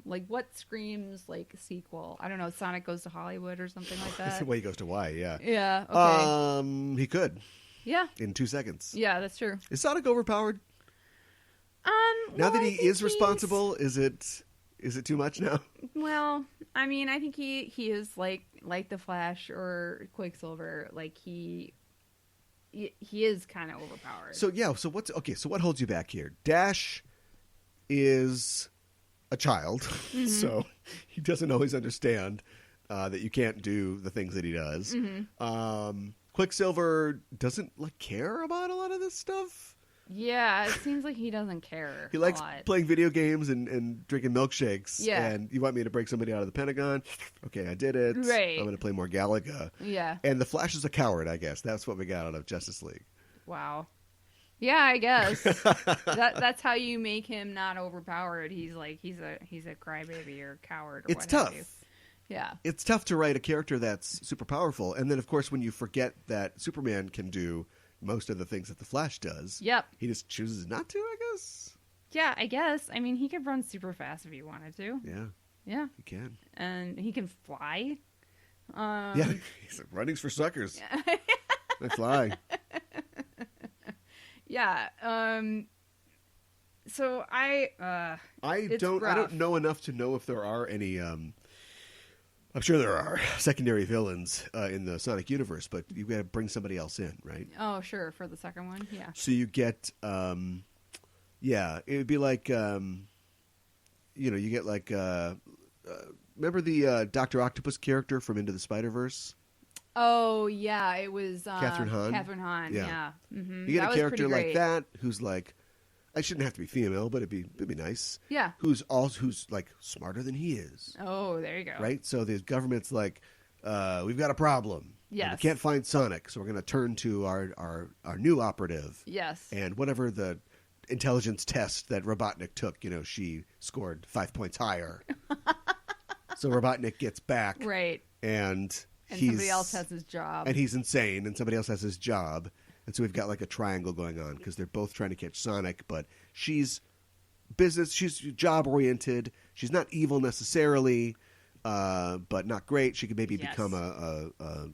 Like what screams like a sequel? I don't know. Sonic Goes to Hollywood or something like that. Well, he goes to Hawaii, yeah. Yeah. Okay. He could. Yeah. In 2 seconds. Yeah, that's true. Is Sonic overpowered? Now that he is responsible, is it too much now? Well, I mean, I think he is like the Flash or Quicksilver. Like he is kind of overpowered. So yeah. So what holds you back here? Dash is a child, Mm-hmm. so he doesn't always understand that you can't do the things that he does. Mm-hmm. Quicksilver doesn't care about a lot of this stuff. Yeah, it seems like he doesn't care. He likes a lot. playing video games and drinking milkshakes. Yeah. And you want me to break somebody out of the Pentagon? Okay, I did it. Right. I'm going to play more Galaga. Yeah. And the Flash is a coward, I guess. That's what we got out of Justice League. Wow. Yeah, I guess that's how you make him not overpowered. He's like he's a crybaby or a coward. Or It's what tough. Have you. Yeah. It's tough to write a character that's super powerful. And then, of course, when you forget that Superman can do most of the things that the Flash does, Yep. he just chooses not to, I guess. Yeah, I guess. I mean, he could run super fast if he wanted to. Yeah, Yeah. he can. And he can fly. Yeah, he's like, running's for suckers. They fly. Yeah. So I it's don't rough. know enough to know if there are any. I'm sure there are secondary villains in the Sonic universe, but you've got to bring somebody else in, right? Oh, sure, for the second one, yeah. So you get, it would be like, you get like, remember the Dr. Octopus character from Into the Spider-Verse? Oh, yeah, it was Catherine Hahn? Catherine Hahn, yeah. Mm-hmm. You get That a character was pretty like great. that who's like, I shouldn't have to be female, but it'd be nice. Yeah. Who's like smarter than he is. Oh, there you go. Right? So the government's like, we've got a problem. Yes. And we can't find Sonic, so we're going to turn to our new operative. Yes. And whatever the intelligence test that Robotnik took, she scored 5 points higher. So Robotnik gets back. Right. And somebody else has his job. And he's insane, and somebody else has his job. And so we've got like a triangle going on because they're both trying to catch Sonic, but she's job-oriented. She's not evil necessarily, but not great. She could maybe become a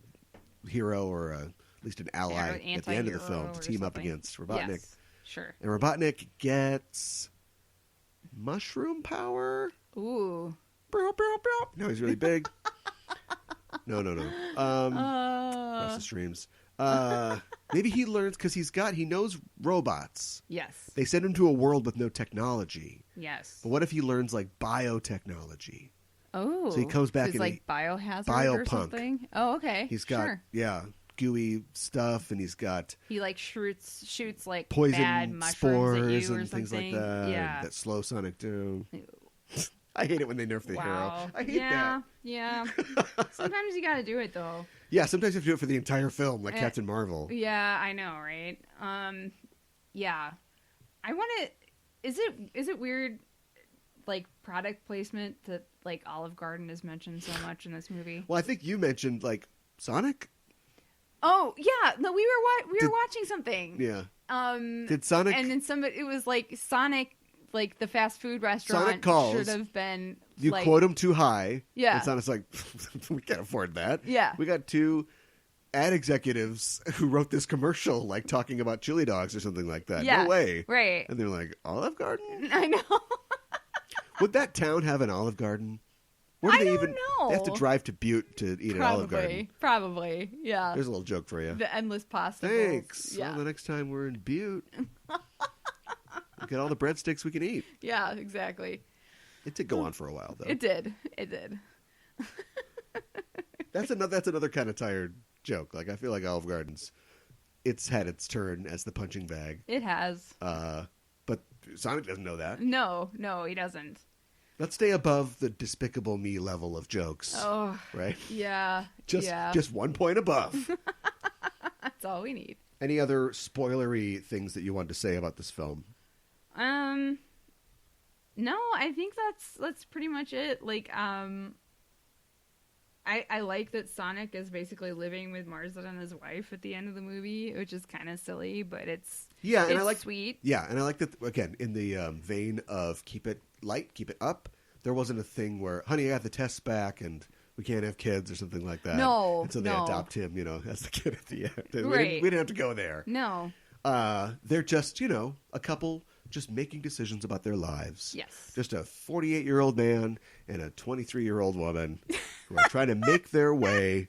hero or at least an ally at the end of the film to team up against Robotnik. Yes, sure. And Robotnik gets mushroom power. Ooh. No, he's really big. No. Across the streams. Maybe he learns because he knows robots. Yes. They send him to a world with no technology. Yes. But what if he learns like biotechnology? Oh. So he comes back He's and like biohazard or biopunk. something. Oh, okay. He's got gooey stuff, and he's got he like shoots like poison bad mushrooms at you spores or and things like something. that. Yeah. That slow Sonic do. I hate it when they nerf the hero. I hate that. Yeah. Sometimes you got to do it though. Yeah, sometimes you have to do it for the entire film, like Captain Marvel. Yeah, I know, right? Yeah. I want to. Is it weird, like product placement that like Olive Garden is mentioned so much in this movie? Well, I think you mentioned like Sonic. Oh yeah, no, we were watching something. Yeah. Did Sonic? And then it was like Sonic. Like the fast food restaurant Sonic calls, should have been. You like, quote him too high. Yeah. And Sonic's like, we can't afford that. Yeah. We got two ad executives who wrote this commercial, like talking about chili dogs or something like that. Yeah. No way. Right. And they're like, Olive Garden? I know. Would that town have an Olive Garden? Where do I they don't know. They have to drive to Butte to eat at Olive Garden. Probably. Yeah. There's a little joke for you. The endless pasta. Thanks. Yeah. Well, the next time we're in Butte, we'll get all the breadsticks we can eat. Yeah, exactly. It did go on for a while, though. It did. That's another kind of tired joke. Like, I feel like Olive Garden's, it's had its turn as the punching bag. It has. But Sonic doesn't know that. No, he doesn't. Let's stay above the Despicable Me level of jokes. Oh, right? Yeah. Just 1 point above. That's all we need. Any other spoilery things that you wanted to say about this film? No, I think that's pretty much it. Like, I like that Sonic is basically living with Marsden and his wife at the end of the movie, which is kind of silly, but it's I like sweet. Yeah, and I like that, again, in the vein of keep it light, keep it up. There wasn't a thing where, honey, I got the tests back and we can't have kids or something like that. No, and so they adopt him, as the kid at the end. Right. We didn't have to go there. No. They're just, a couple just making decisions about their lives. Yes. Just a 48-year-old man and a 23-year-old woman who are trying to make their way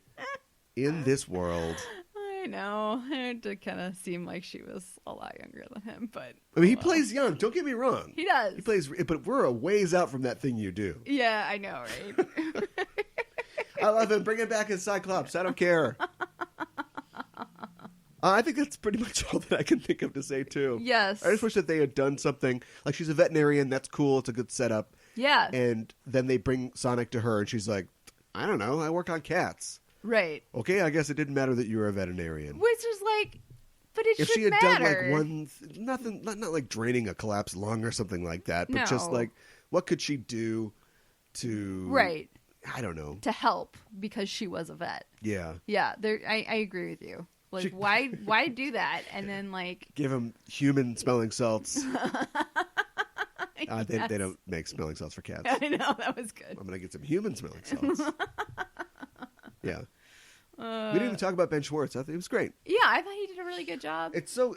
in this world. I know. It did kind of seem like she was a lot younger than him, but... I mean, he plays young. Don't get me wrong. He does. He plays, but we're a ways out from that thing you do. Yeah, I know, right? I love him. Bring him back as Cyclops. I don't care. I think that's pretty much all that I can think of to say, too. Yes. I just wish that they had done something. Like, she's a veterinarian. That's cool. It's a good setup. Yeah. And then they bring Sonic to her, and she's like, I don't know. I work on cats. Right. Okay, I guess it didn't matter that you were a veterinarian. Which is like, but it if should she had matter. done, like, nothing, not like draining a collapsed lung or something like that, but just, like, what could she do to... Right. I don't know. To help, because she was a vet. Yeah. Yeah, I agree with you. Like, why do that? And then, like... Give him human smelling salts. They don't make smelling salts for cats. I know, that was good. I'm going to get some human smelling salts. Yeah. We didn't even talk about Ben Schwartz. I think it was great. Yeah, I thought he did a really good job. It's so...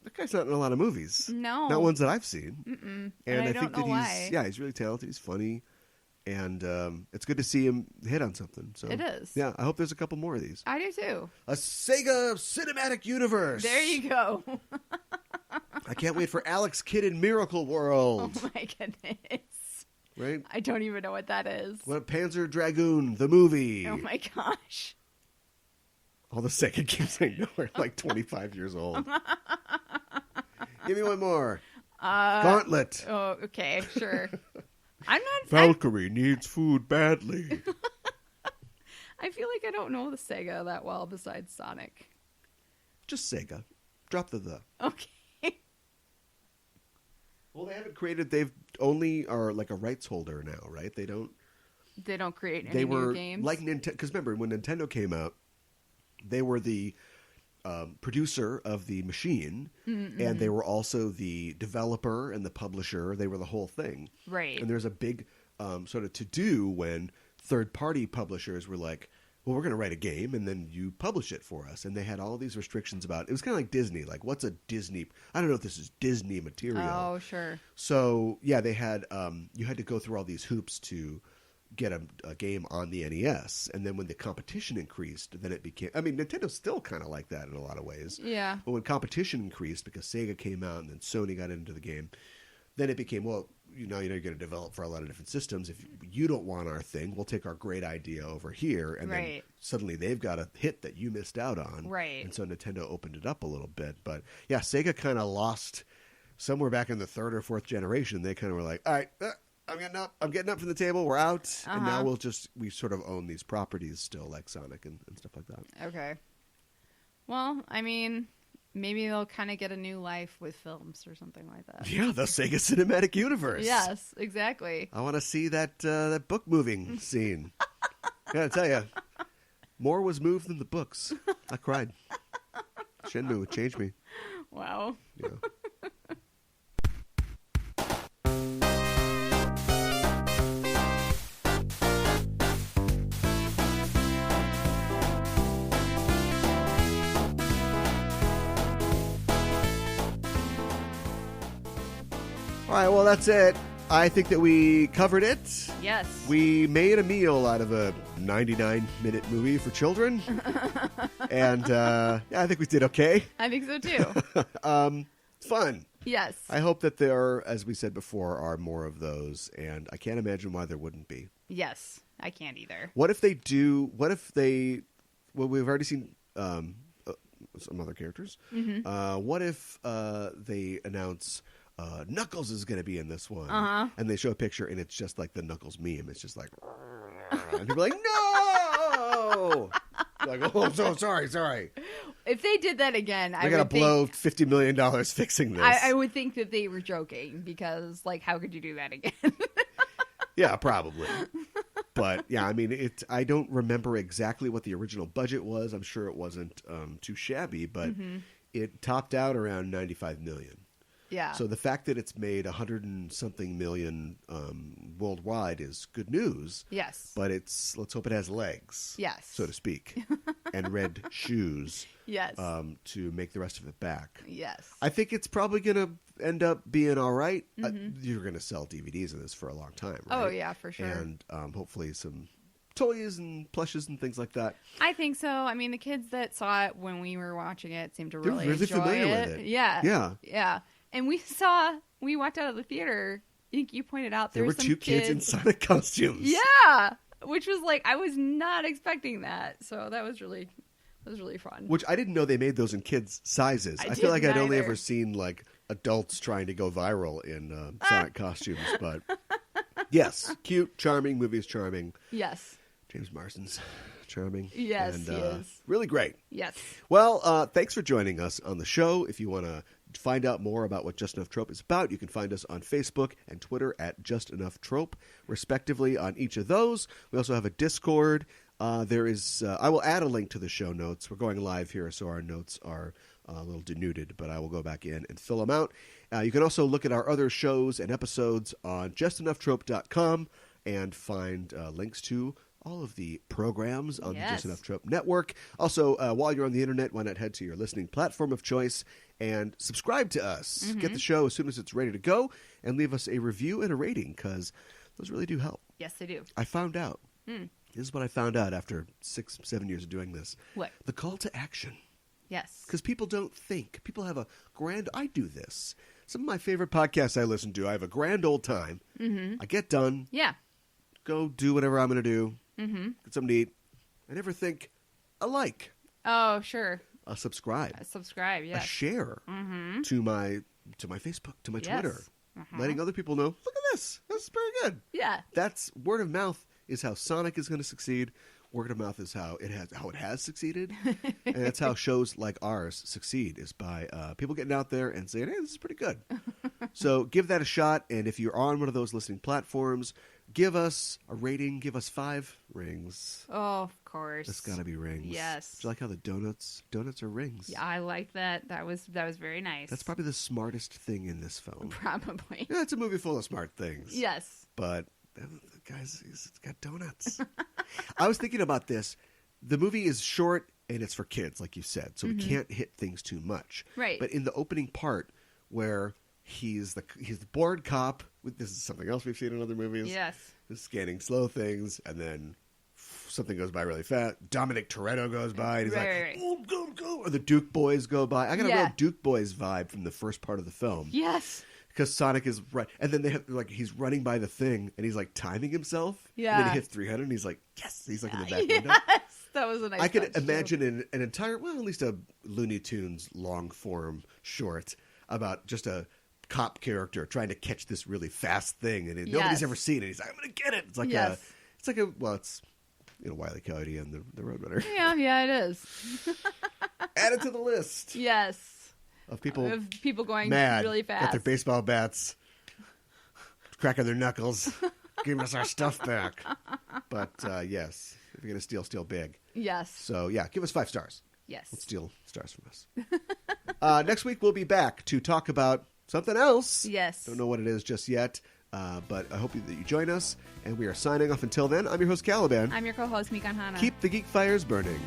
That guy's not in a lot of movies. No. Not ones that I've seen. Mm-mm. And I don't think know that why. he's really talented. He's funny. And it's good to see him hit on something. So It is. Yeah, I hope there's a couple more of these. I do too. A Sega Cinematic Universe. There you go. I can't wait for Alex Kidd in Miracle World. Oh my goodness. Right? I don't even know what that is. What, Panzer Dragoon, the movie. Oh my gosh. All the Sega games I know are like 25 years old. Give me one more. Gauntlet. Oh, okay, sure. I'm not... Valkyrie needs food badly. I feel like I don't know the Sega that well besides Sonic. Just Sega. Drop the. Okay. Well, they've only are like a rights holder now, right? They don't create any new games? Like Nintendo, because remember, when Nintendo came out, they were the producer of the machine, and they were also the developer and the publisher. They were the whole thing. Right. And there's a big sort of to-do when third-party publishers were like, well, we're going to write a game, and then you publish it for us. And they had all these restrictions about it. Was kind of like Disney. Like, what's a Disney? I don't know if this is Disney material. Oh, sure. So, yeah, they had you had to go through all these hoops to get a game on the NES. And then when the competition increased, then it became... I mean, Nintendo's still kind of like that in a lot of ways. Yeah. But when competition increased, because Sega came out and then Sony got into the game, then it became, well, you're going to develop for a lot of different systems. If you don't want our thing, we'll take our great idea over here. And then suddenly they've got a hit that you missed out on. Right. And so Nintendo opened it up a little bit. But, yeah, Sega kind of lost... Somewhere back in the third or fourth generation, they kind of were like, all right... I'm getting up from the table. We're out, and now we sort of own these properties still, like Sonic and stuff like that. Okay. Well, I mean, maybe they'll kind of get a new life with films or something like that. Yeah, the Sega Cinematic Universe. Yes, exactly. I want to see that book moving scene. Gotta tell you, more was moved than the books. I cried. Shenmue changed me. Wow. Yeah. All right, well, that's it. I think that we covered it. Yes. We made a meal out of a 99-minute movie for children. And yeah, I think we did okay. I think so, too. Fun. Yes. I hope that there, as we said before, are more of those. And I can't imagine why there wouldn't be. Yes. I can't either. What if they? Well, we've already seen some other characters. What if they announce Knuckles is going to be in this one, and they show a picture and it's just like the Knuckles meme. It's just like, and people are like, no. Like, oh, I'm so sorry. If they did that again, I gotta blow $50 million fixing this. I would think that they were joking because, like, how could you do that again? Yeah, probably. But yeah, I mean, I don't remember exactly what the original budget was. I'm sure it wasn't too shabby, but it topped out around $95 million. Yeah. So the fact that it's made 100 and something million worldwide is good news. Yes. But let's hope it has legs. Yes. So to speak, and red shoes. Yes. To make the rest of it back. Yes. I think it's probably going to end up being all right. You're going to sell DVDs of this for a long time, right? Oh, yeah, for sure. And hopefully some toys and plushes and things like that. I think so. I mean, the kids that saw it when we were watching it seemed to They're really really enjoy familiar it. with it. Yeah. Yeah. Yeah. And we walked out of the theater. I think you pointed out there were some two kids in Sonic costumes. Yeah. Which was like, I was not expecting that. So that was really fun. Which I didn't know they made those in kids' sizes. I feel like I'd only ever seen like adults trying to go viral in Sonic costumes. But yes, cute, charming, movie's charming. Yes. James Marsden's charming. Yes, and, he is. Really great. Yes. Well, thanks for joining us on the show. If you want to find out more about what Just Enough Trope is about, you can find us on Facebook and Twitter at Just Enough Trope, respectively, on each of those. We also have a Discord. There is. I will add a link to the show notes. We're going live here, so our notes are a little denuded, but I will go back in and fill them out. You can also look at our other shows and episodes on justenoughtrope.com and find links to all of the programs on the Just Enough Trope network. Also, while you're on the internet, why not head to your listening platform of choice and subscribe to us. Get the show as soon as it's ready to go, and leave us a review and a rating, because those really do help. Yes, they do. I found out. This is what I found out after 6-7 years of doing this. What? The call to action. Yes. Because people don't think. People have a grand... I do this. Some of my favorite podcasts I listen to, I have a grand old time. I get done. Yeah. Go do whatever I'm going to do. Get something to eat. I never think a like. Oh, sure. A subscribe. Yes. A share to my Facebook, to my Twitter. Letting other people know, look at this. This is pretty good. Yeah. That's word of mouth is how Sonic is going to succeed. Word of mouth is how it has succeeded. And that's how shows like ours succeed, is by people getting out there and saying, hey, this is pretty good. So give that a shot. And if you're on one of those listening platforms, give us a rating. Give us 5 rings. Oh, of course. It's got to be rings. Yes. Do you like how the donuts are rings? Yeah, I like that. That was very nice. That's probably the smartest thing in this film. Probably. Yeah, it's a movie full of smart things. Yes. But guys, he's got donuts. I was thinking about this. The movie is short and it's for kids, like you said, so we can't hit things too much. Right. But in the opening part, where he's the bored cop, this is something else we've seen in other movies. Yes. He's scanning slow things, and then something goes by really fast. Dominic Toretto goes by, and he's Right. Oh, go. Or the Duke Boys go by. I got a real Duke Boys vibe from the first part of the film. Yes. Because Sonic is right, and then they have he's running by the thing, and he's like timing himself. Yeah. And then he hits 300, and he's like, yes. He's like in the back window. Yes. That was a nice I could touch, imagine an entire, well, at least a Looney Tunes long form short about just a cop character trying to catch this really fast thing, and nobody's ever seen it. He's like, I'm going to get it. It's like it's Wile E. Coyote and the Roadrunner. Yeah, it is. Add it to the list. Yes. Of people going mad really fast. at their baseball bats, cracking their knuckles, giving us our stuff back. But yes, if you're going to steal big. Yes. So yeah, give us 5 stars. Yes. Let's steal stars from us. Next week we'll be back to talk about something else. Yes. Don't know what it is just yet, but I hope that you join us. And we are signing off until then. I'm your host, Caliban. I'm your co-host, Mikan Hana. Keep the geek fires burning.